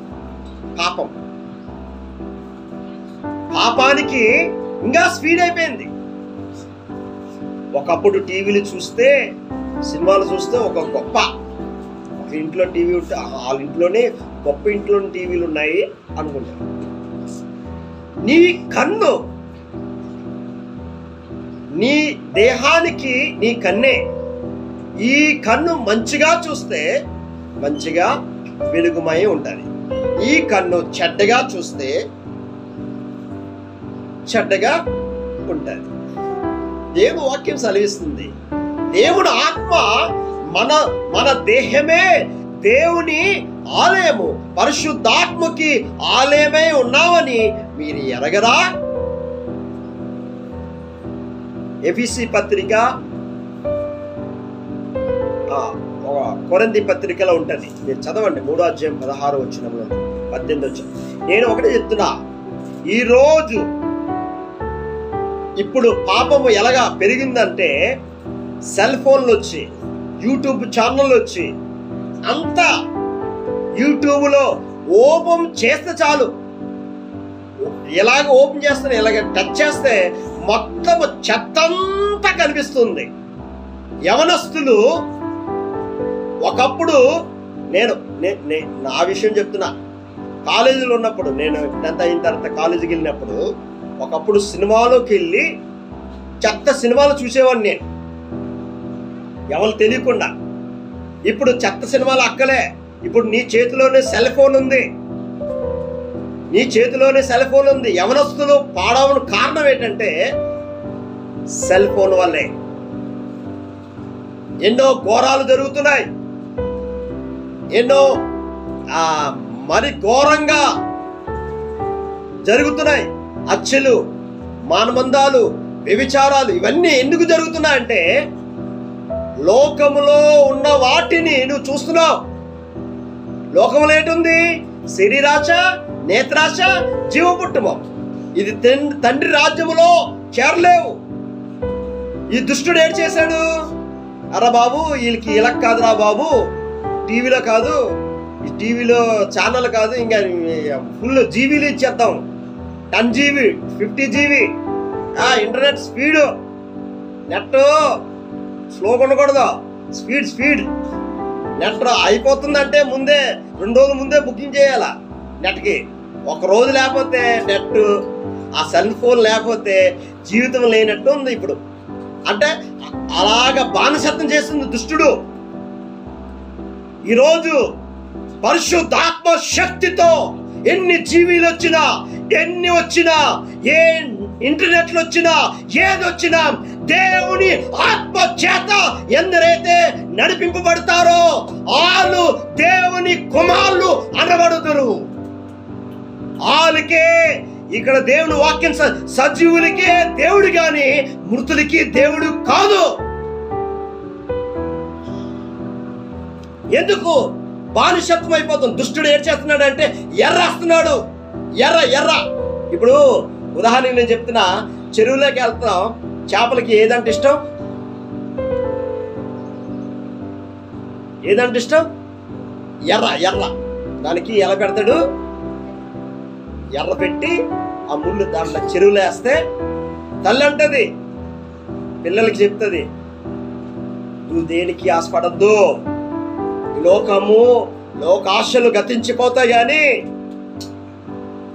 పాపానికి ఇంకా స్పీడ్ అయిపోయింది. ఒకప్పుడు టీవీలు చూస్తే, సినిమాలు చూస్తే ఒక ఇంట్లో టీవీ ఉంటే వాళ్ళ ఇంట్లోనే గొప్ప ఇంట్లోని టీవీలు ఉన్నాయి అనుకుంటారు. నీ కన్ను, నీ దేహానికి నీ కన్నే. ఈ కన్ను మంచిగా చూస్తే మంచిగా వెలుగుమై ఉంటుంది. ఈ కన్ను చెడ్డగా చూస్తే చెడ్డగా ఉంటుంది. దేవుని వాక్యం సెలవిస్తుంది, దేవుడు ఆత్మ, మన దేహమే దేవుని ఆలయము, పరిశుద్ధాత్మకి ఆలయమై ఉన్నామని మీరు ఎరగరా? ఎఫెసీ పత్రిక, కొరింథీ పత్రికలో ఉంటుంది, మీరు చదవండి. 3వ అధ్యాయం 16వ వచనంలో 18వ వచనం. నేను ఒకటే చెప్తున్నా, ఈరోజు ఇప్పుడు పాపము ఎలాగా పెరిగిందంటే, సెల్ ఫోన్లు వచ్చి, యూట్యూబ్ ఛానల్ వచ్చి, అంతా యూట్యూబ్లో ఓపెన్ చేస్తే చాలు, ఇలాగ ఓపెన్ చేస్తే, ఇలాగ టచ్ చేస్తే మొత్తం చెత్తంతా కనిపిస్తుంది. యవనస్తులు ఒకప్పుడు, నేను నా విషయం చెప్తున్నా, కాలేజీలో ఉన్నప్పుడు, నేను 10th అయిన తర్వాత కాలేజీకి వెళ్ళినప్పుడు ఒకప్పుడు సినిమాలోకి వెళ్ళి చెత్త సినిమాలు చూసేవాడిని నేను, ఎవరు తెలియకుండా. ఇప్పుడు చెత్త సినిమాలు అక్కలే. ఇప్పుడు నీ చేతిలోనే సెల్ ఫోన్ ఉంది, నీ చేతిలోనే సెల్ ఫోన్ ఉంది. యవనస్తులు పాడవని కారణం ఏంటంటే సెల్ ఫోన్ వల్లే. ఎన్నో ఘోరాలు జరుగుతున్నాయి, ఎన్నో మరి ఘోరంగా జరుగుతున్నాయి. హత్యలు, మానబంధాలు, వ్యభిచారాలు, ఇవన్నీ ఎందుకు జరుగుతున్నాయంటే లోకములో ఉన్న వాటిని నువ్వు చూస్తున్నావు. లోకములో ఏంటుంది? శరీరాశ, నేత్రాశ, జీవపుట్టుమం. ఇది తండ్రి రాజ్యములో చేరలేవు. ఈ దుష్టుడు ఏం చేశాడు? అరా బాబు, వీళ్ళకి ఇలా కాదురా బాబు, టీవీలో కాదు, ఈ టీవీలో ఛానల్ కాదు, ఇంకా ఫుల్ జీబీలు ఇచ్చేద్దాం, 10 GB 50 GB internet speed, net స్లోగా ఉండకూడదు, స్పీడ్. నెట్ అయిపోతుందంటే ముందే 2 రోజుల ముందే బుకింగ్ చేయాల నెట్కి. ఒక రోజు లేకపోతే నెట్, ఆ సెల్ ఫోన్ లేకపోతే జీవితం లేనట్టు ఉంది ఇప్పుడు. అంటే అలాగా బానిసత్వం చేస్తుంది దుష్టుడు. ఈరోజు పరిశుద్ధాత్మ శక్తితో ఎన్ని జీవీలు వచ్చినా, ఎన్ని వచ్చినా, ఏ ఇంటర్నెట్లు వచ్చినా, ఏదొచ్చినా దేవుని ఆత్మ చేత ఎందరైతే నడిపింపబడతారో వాళ్ళు దేవుని కుమారులు అనబడుదురు. వాళ్ళకే ఇక్కడ దేవుని వాక్యం సజీవులకే దేవుడు గాని మృతులకి దేవుడు కాదు. ఎందుకు బానిసత్వం అయిపోతుంది? దుష్టుడు ఏం చేస్తున్నాడు అంటే ఎర్రేస్తున్నాడు. ఎర్ర ఇప్పుడు ఉదాహరణకి నేను చెప్తున్నా, చెరువులోకి వెళ్తున్నాం, చేపలకి ఏదంటే ఇష్టం? ఏదంటే ఇష్టం? ఎర్ర. దానికి ఎలా పెడతాడు? ఎర్ర పెట్టి ఆ ముళ్ళు దాంట్లో చెరువులో వేస్తే తల్లి అంటది, పిల్లలకి చెప్తుంది, నువ్వు దేనికి ఆశపడద్దు, లోకము లోకాశలు గతించిపోతాయి కానీ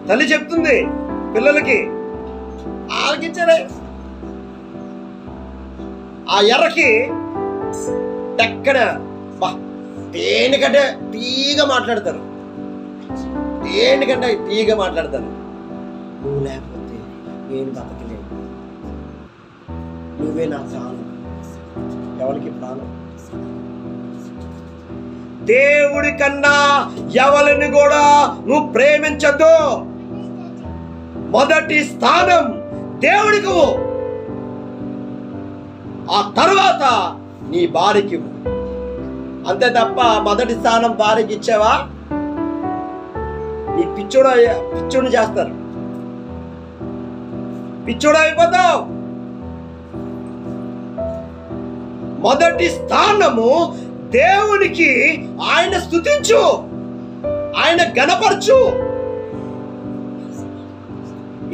తల్లి చెప్తుంది పిల్లలకి. ఆలకించారే. ఆ ఎర్రకి టక్కన దేనికంటే తీగా మాట్లాడతారు, నువ్వు లేకపోతే నేను బతకలేను, నువ్వే నా ప్రాణం. ఎవరికి ప్రాణం? దేవుడి కన్నా ఎవరిని కూడా నువ్వు ప్రేమించద్దు. మొదటి స్థానం దేవుడికి, ఆ తర్వాత నీ భార్యకి. అంతే తప్ప మొదటి స్థానం భార్యకి ఇచ్చావా నీ పిచ్చోడు చేస్తారు, పిచ్చోడు అయిపోతావు. మొదటి స్థానము దేవునికి. ఆయన స్తుతించు, ఆయన గణపరచు.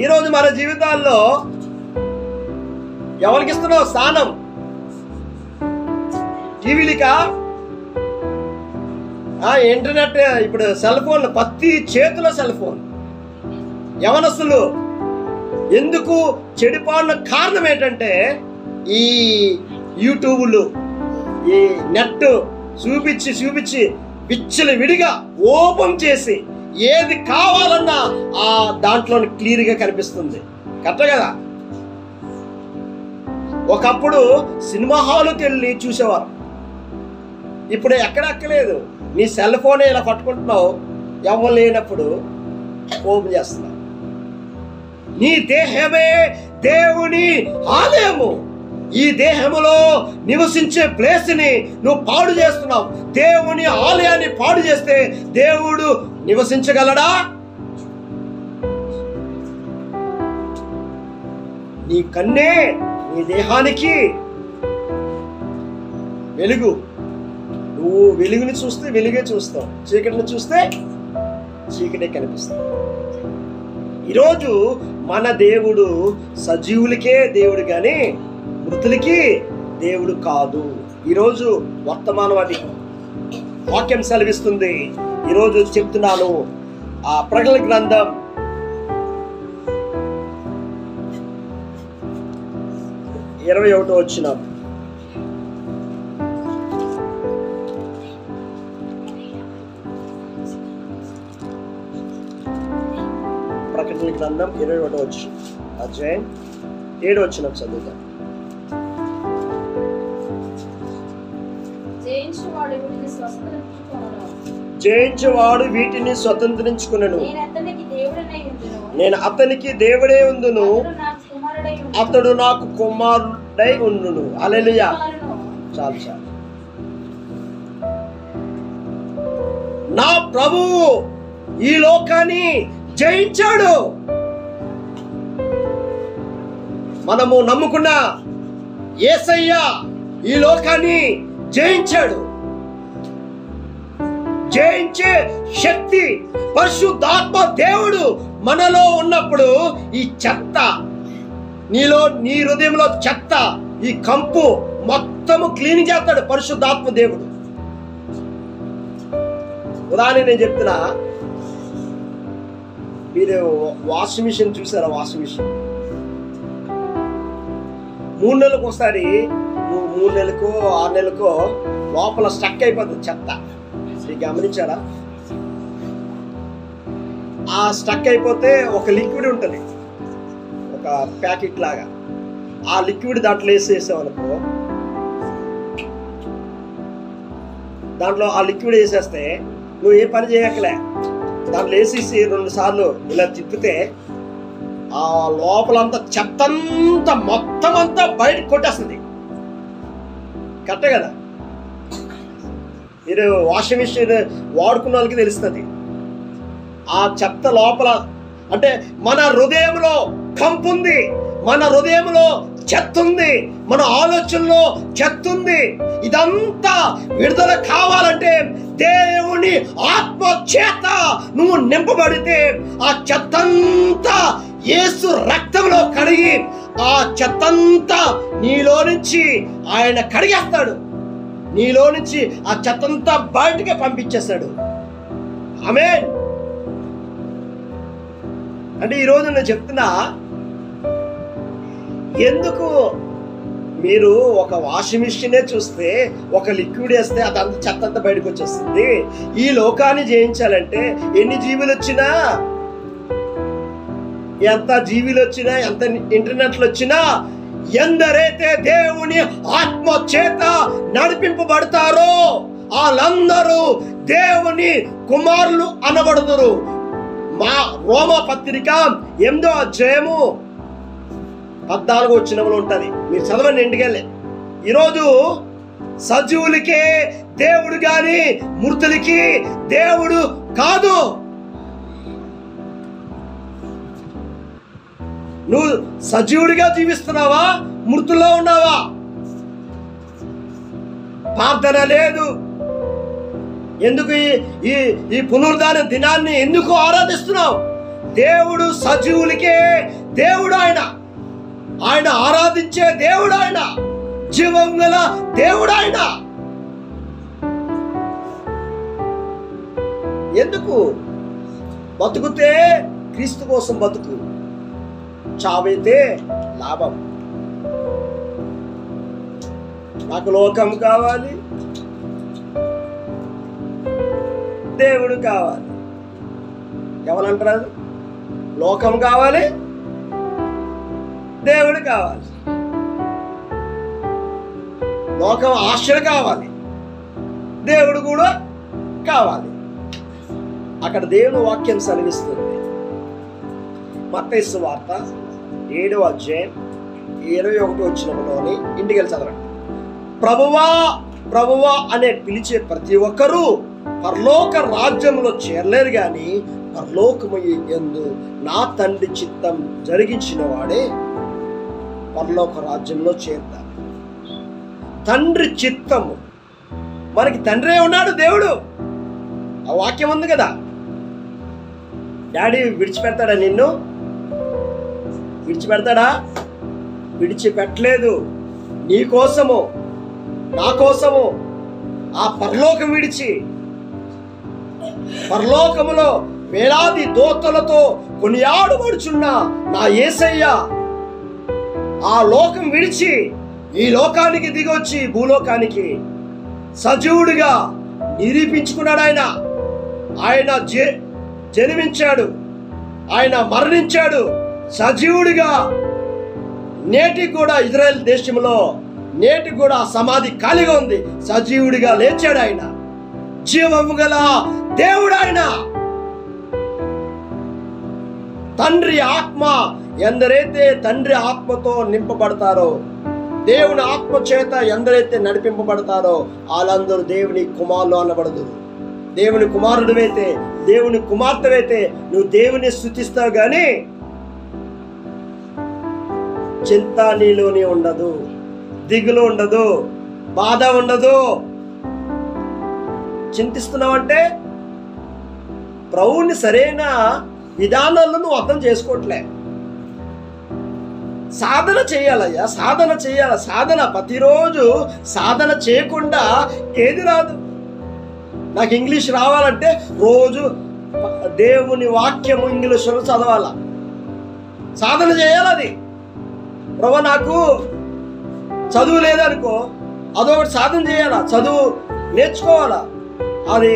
ఈరోజు మన జీవితాల్లో ఎవరికి ఇస్తున్నావు స్థానం? టీవీలికా? ఇంటర్నెట్, ఇప్పుడు సెల్ ఫోన్, ప్రతి చేతిలో సెల్ ఫోన్. యవనస్తులు ఎందుకు చెడిపోయిన కారణం ఏంటంటే ఈ యూట్యూబ్లు, ఈ నెట్ చూపించి విచ్చలు విడిగా ఓపెన్ చేసి ఏది కావాలన్నా ఆ దాంట్లో క్లియర్గా కనిపిస్తుంది. కరెక్ట్ కదా? ఒకప్పుడు సినిమా హాల్కి వెళ్ళి చూసేవారు, ఇప్పుడు ఎక్కడెక్కలేదు. నీ సెల్ ఫోనే ఇలా పట్టుకుంటున్నావు, ఎవరు లేనప్పుడు ఓపెన్ చేస్తున్నావు. నీ దేహమే దేవుని ఆలయము. ఈ దేహములో నివసించే ప్లేస్ని నువ్వు పాడు చేస్తున్నావు. దేవుని ఆలయాన్ని పాడు చేస్తే దేవుడు నివసించగలడా? నీ కన్నే నీ దేహానికి వెలుగు. నువ్వు వెలుగుని చూస్తే వెలుగే చూస్తావు, చీకటిని చూస్తే చీకటే కనిపిస్తుంది. ఈరోజు మన దేవుడు సజీవులకే దేవుడు కానీ మృతులకి దేవుడు కాదు. ఈరోజు వర్తమానం అది వాక్యం సెలవిస్తుంది. ఈరోజు చెప్తున్నాను. ఆ ప్రకటన గ్రంథం 21వ వచనం. ప్రకటన గ్రంథం 21వ అధ్యాయం 7వ వచనం చదువుతాం. జయించువాడు వీటిని స్వతంత్రించుకొనును. నేను అతనికి దేవుడే ఉందును, అతడు నాకు కుమారుడై ఉండును. హల్లెలూయా. చాలు చాలు. నా ప్రభువు ఈ లోకాన్ని జయించాడు. మనము నమ్ముకున్న యేసయ్య ఈ లోకాన్ని జయించాడు. జయించే శక్తి పరిశుద్ధాత్మ దేవుడు మనలో ఉన్నప్పుడు ఈ చెత్త నీలో, నీ హృదయంలో చెత్త, ఈ కంపు మొత్తము క్లీన్ చేస్తాడు పరిశుద్ధాత్మ దేవుడు. ఉదాహరణ నేను చెప్తున్నా. మీరు వాషింగ్ మిషన్ చూసారా? వాషింగ్ మిషన్ 3 నెలలకు ఒకసారి, 3 నెలలకు 6 నెలలకు లోపల స్టక్ అయిపోతుంది చెత్త. గమనించారా? ఆ స్టక్ అయిపోతే ఒక లిక్విడ్ ఉంటుంది, ఒక ప్యాకెట్ లాగా. ఆ లిక్విడ్ దాంట్లో వేసేసామనుకో, దాంట్లో ఆ లిక్విడ్ వేసేస్తే నువ్వు ఏ పని చేయక్కలే. దాంట్లో వేసేసి 2 సార్లు ఇలా తిప్పితే ఆ లోపలంతా చెత్తంతా మొత్తం అంతా బయటకు కొట్టేస్తుంది. కరెక్టే కదా? మీరు వాషింగ్ మిషన్ వాడుకున్న వాళ్ళకి తెలుస్తుంది. ఆ చెత్త లోపల అంటే మన హృదయంలో కంపు ఉంది, మన హృదయంలో చెత్త ఉంది, మన ఆలోచనలో చెత్త ఉంది. ఇదంతా విడుదల కావాలంటే దేవుని ఆత్మ చేత నువ్వు నింపబడితే ఆ చెత్తంతా యేసు రక్తంలో కడిగి ఆ చెత్తంతా నీలో నుంచి ఆయన కడిగేస్తాడు. నీలో నుంచి ఆ చెత్తంతా బయటకే పంపించేస్తాడు. ఆమేన్. అంటే ఈరోజు నేను చెప్తున్నా, ఎందుకు మీరు ఒక వాషింగ్ మిషనే చూస్తే ఒక లిక్విడ్ వేస్తే అదంతా చెత్త అంతా బయటకు వచ్చేస్తుంది. ఈ లోకాన్ని జయించాలంటే ఎన్ని జీవులు వచ్చినా, ఎంత జీవులు వచ్చినా, ఎంత ఇంటర్నెట్లు వచ్చినా, ఎందరైతే దేవుని ఆత్మ చేత నడిపింపబడతారో వాళ్ళందరూ దేవుని కుమారులు అనబడుదురు. మా రోమా పత్రిక 8వ అధ్యాయము 14వ వచనంలో ఉంటది. మీరు చదవండి ఇంటికెళ్ళి. ఈరోజు సజీవులకే దేవుడు గాని మృతులకి దేవుడు కాదు. నువ్వు సజీవుడిగా జీవిస్తున్నావా, మృతుల్లో ఉన్నావా? ప్రార్థన లేదు. ఎందుకు ఈ పునరుద్ధాన దినాన్ని ఎందుకు ఆరాధిస్తున్నావు? దేవుడు సజీవులకే దేవుడు. ఆయన ఆరాధించే దేవుడు, ఆయన జీవం గల దేవుడు. ఆయన ఎందుకు? బతుకుతే క్రీస్తు కోసం బతుకు, చావైతే లాభం. నాకు లోకం కావాలి, దేవుడు కావాలి. ఎవరంటారు? లోకం కావాలి, దేవుడు కావాలి. లోకం ఆశలు కావాలి, దేవుడు కూడా కావాలి. అక్కడ దేవుని వాక్యం సెలవిస్తుంది. మత్తయి సువార్త 7వ అధ్యాయం 21వ వచనంలోని ఇంటికి వెళ్ళి చదవండి. ప్రభువా ప్రభువా అనే పిలిచే ప్రతి ఒక్కరూ పరలోక రాజ్యంలో చేరలేరు గాని పరలోకము యందు నా తండ్రి చిత్తం జరిగించిన వాడే పరలోక రాజ్యంలో చేరుతారు. తండ్రి చిత్తము. మనకి తండ్రే ఉన్నాడు దేవుడు. ఆ వాక్యం ఉంది కదా. డాడీ విడిచిపెడతాడా నిన్ను? విడిచిపెడతాడా? విడిచిపెట్టలేదు. నీ కోసము, నా కోసము ఆ పరలోకం విడిచి, పరలోకములో వేలాది దూతలతో కొనియాడబడుచున్న నా యేసయ్య ఆ లోకం విడిచి ఈ లోకానికి దిగొచ్చి భూలోకానికి సజీవుడిగా నిరూపించుకున్నాడు. ఆయన జన్మించాడు, ఆయన మరణించాడు సజీవుడిగా. నేటికి కూడా ఇజ్రాయెల్ దేశంలో నేటికి కూడా సమాధి ఖాళీగా ఉంది. సజీవుడిగా లేచాడు ఆయన. జీవము గల దేవుడు ఆయన. తండ్రి ఆత్మ, ఎందరైతే తండ్రి ఆత్మతో నింపబడతారో, దేవుని ఆత్మ చేత ఎందరైతే నడిపింపబడతారో వాళ్ళందరూ దేవుని కుమారులు అనబడదు. దేవుని కుమారుడివైతే, దేవుని కుమార్తెవైతే నువ్వు దేవుని స్తుతిస్తావు గాని చింత నీలోనే ఉండదు, దిగులు ఉండదు, బాధ ఉండదు. చింతిస్తున్నావంటే ప్రభువుని సరైన విధానాలను నువ్వు అర్థం చేసుకోవట్లే. సాధన చేయాలయ్యా, సాధన చేయాలి. సాధన ప్రతిరోజు సాధన చేయకుండా ఏది రాదు. నాకు ఇంగ్లీష్ రావాలంటే రోజు దేవుని వాక్యము ఇంగ్లీష్లో చదవాల, సాధన చేయాలి. అది ప్రభు నాకు చదువు లేదనుకో, అదొకటి సాధన చేయాలా, చదువు నేర్చుకోవాలా. అది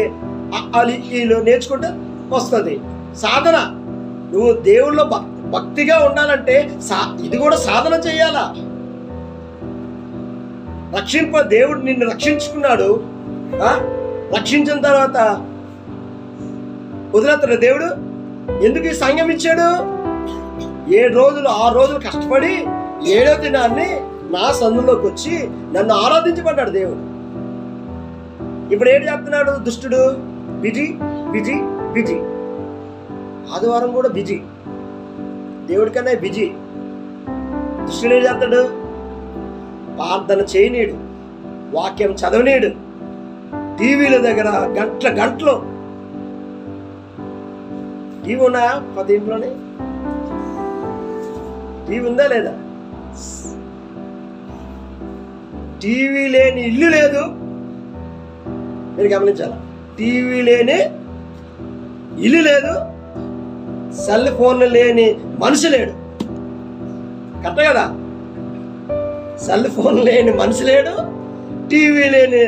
వీళ్ళు నేర్చుకుంటే వస్తుంది సాధన. నువ్వు దేవుళ్ళో భక్తిగా ఉండాలంటే ఇది కూడా సాధన చేయాలా. దేవుడు నిన్ను రక్షించుకున్నాడు. రక్షించిన తర్వాత వదిలేస్తాడు దేవుడు. ఎందుకు ఈ సంఘం ఇచ్చాడు? 7 రోజులు 6 రోజులు కష్టపడి 7వ దినాన్ని నా సందులోకి వచ్చి నన్ను ఆరాధించబడ్డాడు దేవుడు. ఇప్పుడు ఏం చేస్తున్నాడు దుష్టుడు? Busy busy busy. ఆదివారం కూడా బిజీ, దేవుడి కన్నా బిజీ. దుష్టుడు ఏం చేస్తాడు? ప్రార్థన చేయనీడు, వాక్యం చదవనీడు, టీవీల దగ్గర గంటలు. టీవీ ఉన్నాయా ప్రతి ఇంట్లోనే? టీవీ ఉందా లేదా? టీవీ లేని ఇల్లు లేదు. మీరు గమనించాలా? టీవీ లేని ఇల్లు లేదు, సెల్ ఫోన్ లేని మనిషి లేడు. కరెక్ట్ కదా? సెల్ ఫోన్ లేని మనిషి లేడు, టీవీ లేని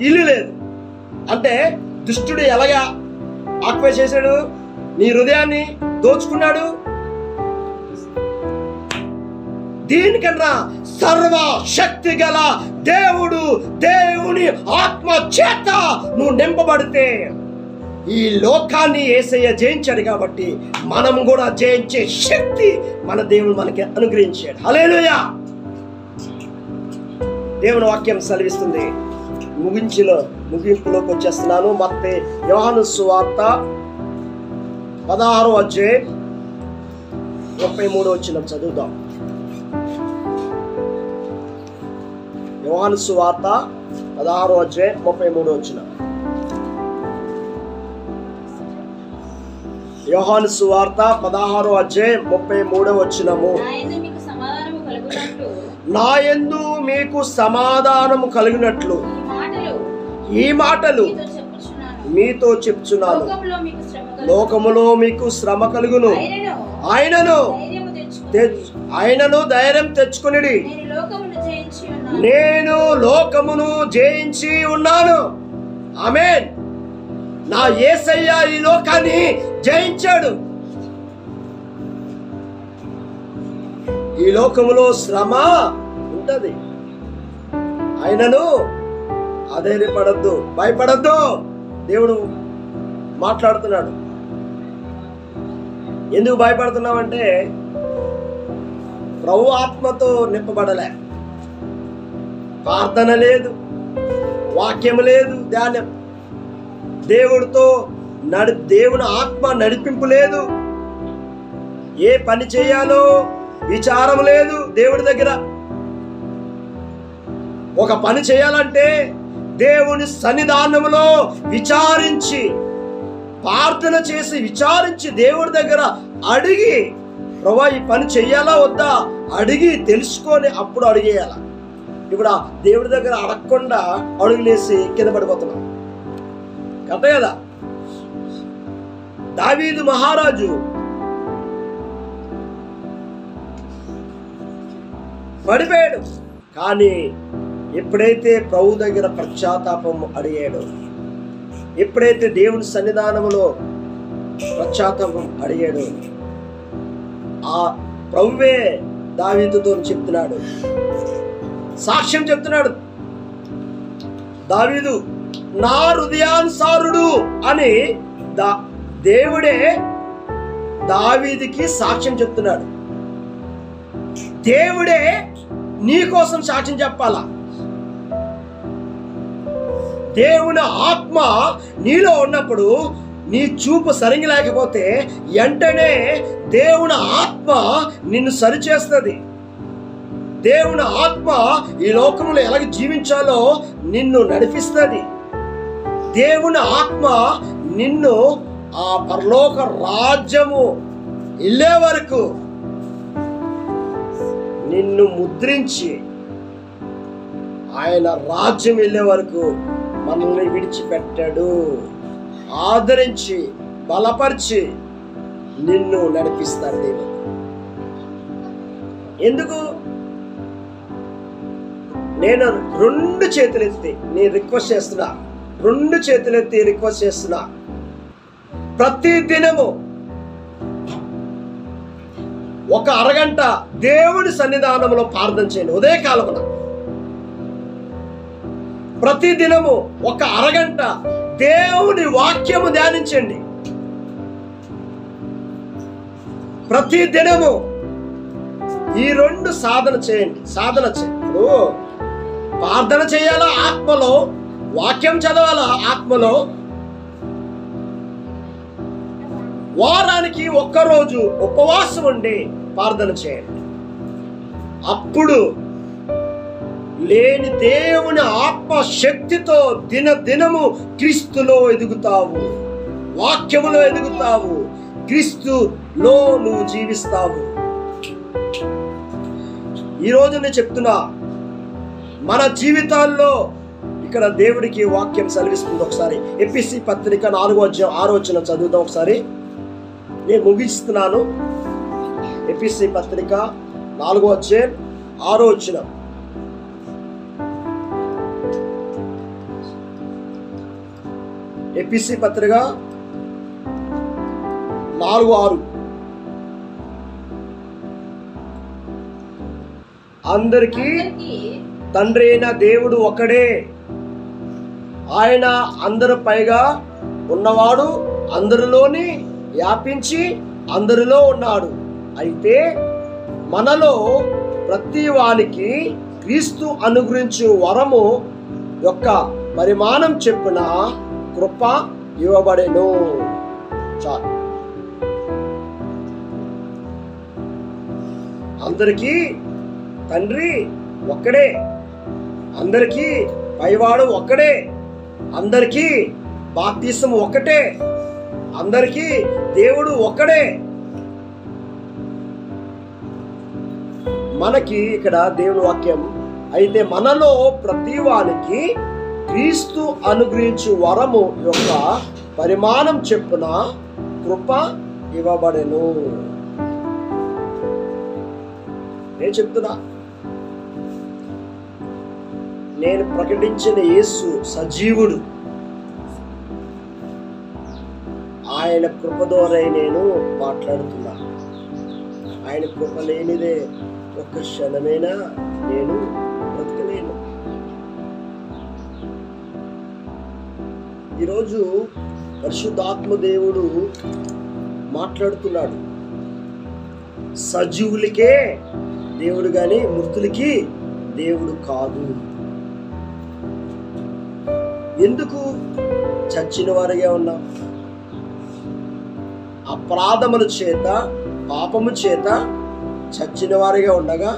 ఇల్లు లేదు. అంటే దుష్టుడు ఎలాగా ఆక్యుపై చేశాడు? నీ హృదయాన్ని దోచుకున్నాడు. దీనికన్నా సర్వ శక్తి గల దేవుడు, దేవుని ఆత్మ చేత నువ్వు నింపబడితే ఈ లోకాన్ని యేసయ్య జయించాడు. కాబట్టి మనం కూడా జయించే శక్తి మన దేవుడు మనకి అనుగ్రహించాడు. హల్లెలూయా. దేవుని వాక్యం సెలవిస్తుంది. ముగింపులోకి వచ్చేస్తున్నాను. మత్తయి యోహాను సువార్త 16వ అధ్యాయం 33వ వచనం చదువుదాం. యోహాను సువార్త 16వ అధ్యాయం 33వ వచనం. యోహాను సువార్త 16వ అధ్యాయం 33వ వచనము. నా యందు మీకు సమాధానము కలిగినట్లు ఈ మాటలు మీతో చెప్పుచున్నాను. లోకములో మీకు శ్రమ కలుగును, ఆయనను ధైర్యం తెచ్చుకొనిడి, నేను లోకమును జయించి ఉన్నాను. ఆమేన్. నా యేసయ్య ఈ లోకాన్ని జయించాడు. ఈ లోకములో శ్రమ ఉంటది, ఆయనను అధైర్యపడద్దు, భయపడద్దు. దేవుడు మాట్లాడుతున్నాడు. ఎందుకు భయపడుతున్నావంటే ప్రభు ఆత్మతో నింపబడలే, ప్రార్థన లేదు, వాక్యం లేదు, ధ్యానం, దేవుడితో దేవుని ఆత్మ నడిపింపు లేదు, ఏ పని చేయాలో విచారం లేదు దేవుడి దగ్గర. ఒక పని చేయాలంటే దేవుని సన్నిధానంలో విచారించి ప్రార్థన చేసి విచారించి దేవుడి దగ్గర అడిగి, ప్రభువా ఈ పని చెయ్యాలా వద్దా అడిగి తెలుసుకొని అప్పుడు అడిగేయాల. ఇప్పుడు దేవుడి దగ్గర అడగకుండా అడుగులేసి కింద పడిపోతున్నాం కదా కదా. దావీదు మహారాజు పడిపోయాడు, కానీ ఎప్పుడైతే ప్రభు దగ్గర పశ్చాత్తాపం అడిగాడో, ఎప్పుడైతే దేవుని సన్నిధానంలో పశ్చాత్తాపం అడిగాడో, ఆ ప్రభువే దావీదుతో చెప్తున్నాడు, సాక్ష్యం చెప్తున్నాడు. దావీదు నా హృదయానుసారుడు అని దేవుడే దావీదుకి సాక్ష్యం చెప్తున్నాడు. దేవుడే నీ కోసం సాక్ష్యం చెప్పాలా. దేవుని ఆత్మ నీలో ఉన్నప్పుడు నీ చూపు సరిగ్గా లేకపోతే వెంటనే దేవుని ఆత్మ నిన్ను సరిచేస్తుంది. దేవుని ఆత్మ ఈ లోకంలో ఎలాగ జీవించాలో నిన్ను నడిపిస్తుంది. దేవుని ఆత్మ నిన్ను ఆ పరలోక రాజ్యము వెళ్ళే వరకు నిన్ను ముద్రించి ఆయన రాజ్యం వెళ్ళే వరకు మనల్ని విడిచిపెట్టాడు. ఆదరించి బలపరిచి నిన్ను నడిపిస్తాడు దేవుడు. ఎందుకు? నేను 2 చేతులెత్తి నేను రిక్వెస్ట్ చేస్తున్నా, 2 చేతులెత్తి రిక్వెస్ట్ చేస్తున్నా, ప్రతి దినము ఒక అరగంట దేవుడి సన్నిధానంలో ప్రార్థన చేయండి. ఉదయకాలమున ప్రతి దినము ఒక అరగంట దేవుని వాక్యము ధ్యానించండి. ప్రతి దినము ఈ 2 సాధన చేయండి. సాధన చేయండి. ప్రార్థన చేయాలా ఆత్మలో, వాక్యం చదవాలా ఆత్మలో. వారానికి ఒక్కరోజు ఉపవాసం ఉండి ప్రార్థన చేయండి. అప్పుడు లేని దేవుని ఆత్మ శక్తితో దినదినము క్రీస్తులో ఎదుగుతావు, వాక్యములో ఎదుగుతావు, క్రీస్తులో నువ్వు జీవిస్తావు. ఈరోజు నేను చెప్తున్నా, మన జీవితాల్లో ఇక్కడ దేవుడికి వాక్యం సెలవిస్తుంది. ఒకసారి ఎఫెసీ పత్రిక 4వ అధ్యాయం 6వ వచనం చదువుదాం ఒకసారి. నేను ముగిస్తున్నాను. ఎఫెసీ పత్రిక 4వ అధ్యాయం 6వ వచనం. ఎఫెసీ పత్రిక 4:6 అందరికీ తండ్రి అయిన దేవుడు ఒకడే, ఆయన అందరి పైగా ఉన్నవాడు, అందరిలోని వ్యాపించి అందరిలో ఉన్నాడు. అయితే మనలో ప్రతి వానికి క్రీస్తు అనుగ్రహించు వరము యొక్క పరిమాణం చెప్పున కృప ఇవ్వబడెను. చాలు. అందరికీ తండ్రి ఒక్కడే, అందరికీ పైవాడు ఒక్కడే, అందరికీ బాప్తిసం ఒక్కటే, అందరికీ దేవుడు ఒక్కడే. మనకి ఇక్కడ దేవుని వాక్యం, అయితే మనలో ప్రతి వానికి క్రీస్తు అనుగ్రహించు వరము యొక్క పరిమాణం చెప్పున కృప ఇవ్వబడెను. నేను చెప్తున్నా, నేను ప్రకటించిన యేసు సజీవుడు. ఆయన కృప ద్వారా నేను మాట్లాడుతున్నా. ఆయన కృప లేనిదే ఒక్క క్షణమైనా నేను బ్రతకలేను. ఈరోజు పరిశుద్ధాత్మ దేవుడు మాట్లాడుతున్నాడు. సజీవులకే దేవుడు గాని మృతులకి దేవుడు కాదు. ఎందుకు? చచ్చిన వారిగా ఉన్నాం. అపరాధముల చేత, పాపము చేత చచ్చిన వారిగా ఉండగా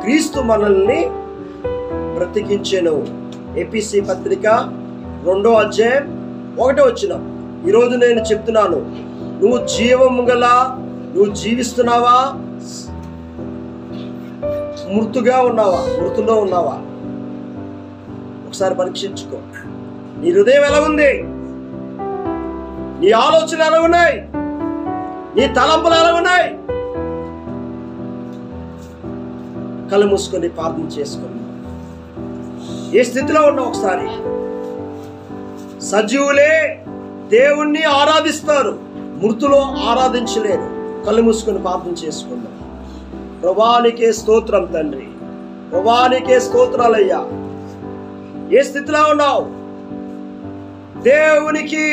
క్రీస్తు మనల్ని బ్రతికించెను. ఎఫెసీ పత్రిక 2వ అధ్యాయం 1వ వచనం. ఈరోజు నేను చెప్తున్నాను, నువ్వు జీవము గల నువ్వు జీవిస్తున్నావా, మృతులో ఉన్నావా? ఒకసారి పరీక్షించుకో. నీ హృదయం ఎలా ఉంది? నీ ఆలోచనలు ఎలా ఉన్నాయి? నీ తలంపులు ఎలా ఉన్నాయి? కళ్ళు మూసుకొని ప్రార్థన చేసుకొని ఏ స్థితిలో ఉన్నావు ఒకసారి. సజీవులే దేవుణ్ణి ఆరాధిస్తారు, మృతులో ఆరాధించలేరు. కళ్ళు మూసుకొని ప్రార్థన చేసుకుందాం. ప్రభువానికే స్తోత్రం తండ్రి, ప్రభువానికే స్తోత్రాలయ్యా. ఏ స్థితిలో ఉన్నావు? దేవునికి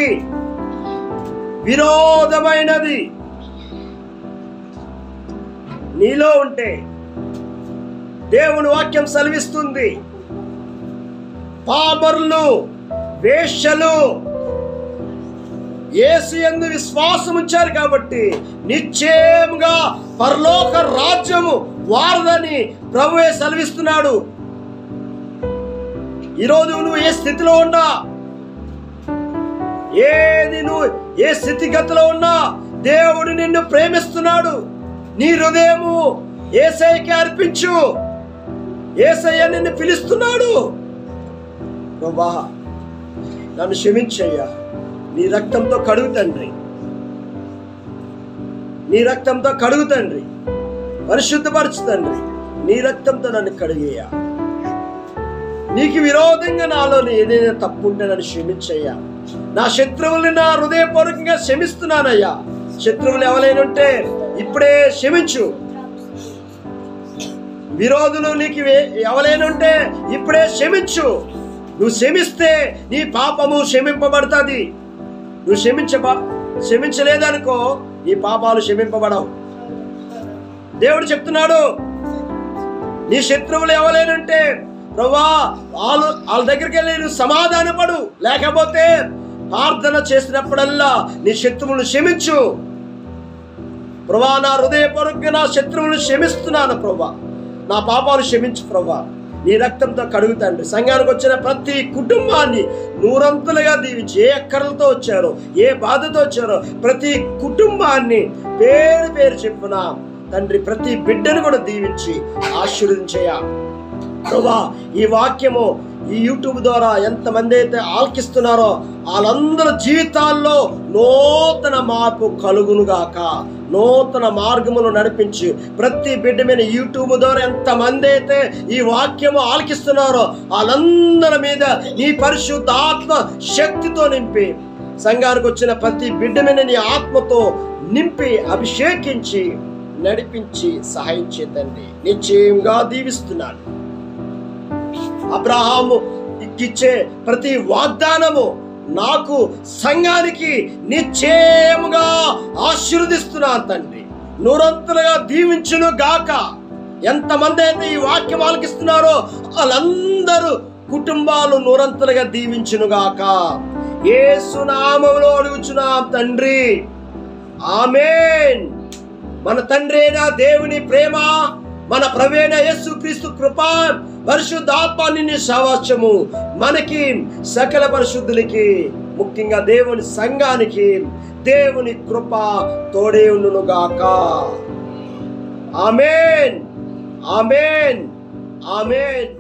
విరోధమైనది నీలో ఉంటే దేవుని వాక్యం సెలవిస్తుంది, పామరులు, వేశ్యలు యేసు యందు విశ్వాసం ఉంచారు కాబట్టి నిశ్చయముగా పరలోక రాజ్యము వారదని ప్రభువే సెలవిస్తున్నాడు. ఈరోజు నువ్వు ఏ స్థితిలో ఉన్నా, నువ్వు ఏ స్థితిగతిలో ఉన్నా దేవుడు నిన్ను ప్రేమిస్తున్నాడు. నీ హృదయము యేసయ్యకి అర్పించు. యేసయ్య నిన్ను పిలుస్తున్నాడు. ప్రభువా, నన్ను క్షమించయ్యా, నీ రక్తంతో కడుగు తండ్రి, నీ రక్తంతో కడుగు తండ్రి, పరిశుద్ధపరచు తండ్రి, నీ రక్తంతో నన్ను కడిగేయ్యా. నీకు విరోధంగా నాలో ఏదైనా తప్పు ఉంటే నన్ను క్షమించయ్యా. నా శత్రువుల్ని నా హృదయపూర్వకంగా క్షమిస్తున్నానయ్యా. శత్రువులు ఎవరైనా ఉంటే ఇప్పుడే క్షమించు. విరోధులు నీకు ఎవరైనా ఉంటే ఇప్పుడే క్షమించు. నువ్వు క్షమిస్తే నీ పాపము క్షమింపబడుతుంది. నువ్వు క్షమించలేదనుకో నీ పాపాలు క్షమింపబడవు. దేవుడు చెప్తున్నాడు, నీ శత్రువులు ఎవరైనంటే ప్రభువా వాళ్ళ దగ్గరికి వెళ్ళి నువ్వు సమాధానపడు. లేకపోతే ప్రార్థన చేసినప్పుడల్లా నీ శత్రువులను క్షమించు. ప్రభువా, నా హృదయపూర్వకంగా నా శత్రువులను క్షమిస్తున్నాను ప్రభువా, నా పాపాలు క్షమించు ప్రభువా, నీ రక్తంతో కడుగు తండ్రి. సంఘానికి వచ్చిన ప్రతి కుటుంబాన్ని నూరంతులుగా దీవించి, ఏ అక్కర్లతో వచ్చారో, ఏ బాధతో వచ్చారో ప్రతి కుటుంబాన్ని పేరు పేరు చెప్పున తండ్రి, ప్రతి బిడ్డను కూడా దీవించి ఆశీర్వదించయ్యా. ప్రభువా, ఈ వాక్యము ఈ యూట్యూబ్ ద్వారా ఎంతమంది అయితే ఆలకిస్తున్నారో వాళ్ళందరి జీవితాల్లో నూతన మార్పు కలుగునుగాక. నూతన మార్గములు నడిపించి ప్రతి బిడ్డ మీద యూట్యూబ్ ద్వారా ఎంతమంది అయితే ఈ వాక్యము ఆలకిస్తున్నారో వాళ్ళందరి మీద నీ పరిశుద్ధ ఆత్మ శక్తితో నింపి, సంఘానికి వచ్చిన ప్రతి బిడ్డ మీద నీ ఆత్మతో నింపి అభిషేకించి నడిపించి సహాయం చేతండి. నిశ్చయంగా దీవిస్తున్నాను. అబ్రహాము ఇచ్చే ప్రతి వాగ్దానము నాకు సంఘానికి నిశ్చయముగా ఆశీర్వదిస్తున్నాను తండ్రి. నూరంతులుగా దీవించును గాక. ఎంతమంది అయితే ఈ వాక్యం ఆలకిస్తున్నారో వాళ్ళందరూ కుటుంబాలు నూరంతులుగా దీవించును గాక. యేసు నామములో అడుగుచున్నాం తండ్రి, ఆమేన్. మన తండ్రి అయిన దేవుని ప్రేమ, మన ప్రభువైన యేసుక్రీస్తు కృప, పరిశుద్ధాత్మ సహవాసము మనకి సకల పరిశుద్ధులకి, ముఖ్యంగా దేవుని సంఘానికి దేవుని కృప తోడే ఉండును గాక. ఆమేన్, ఆమేన్, ఆమేన్.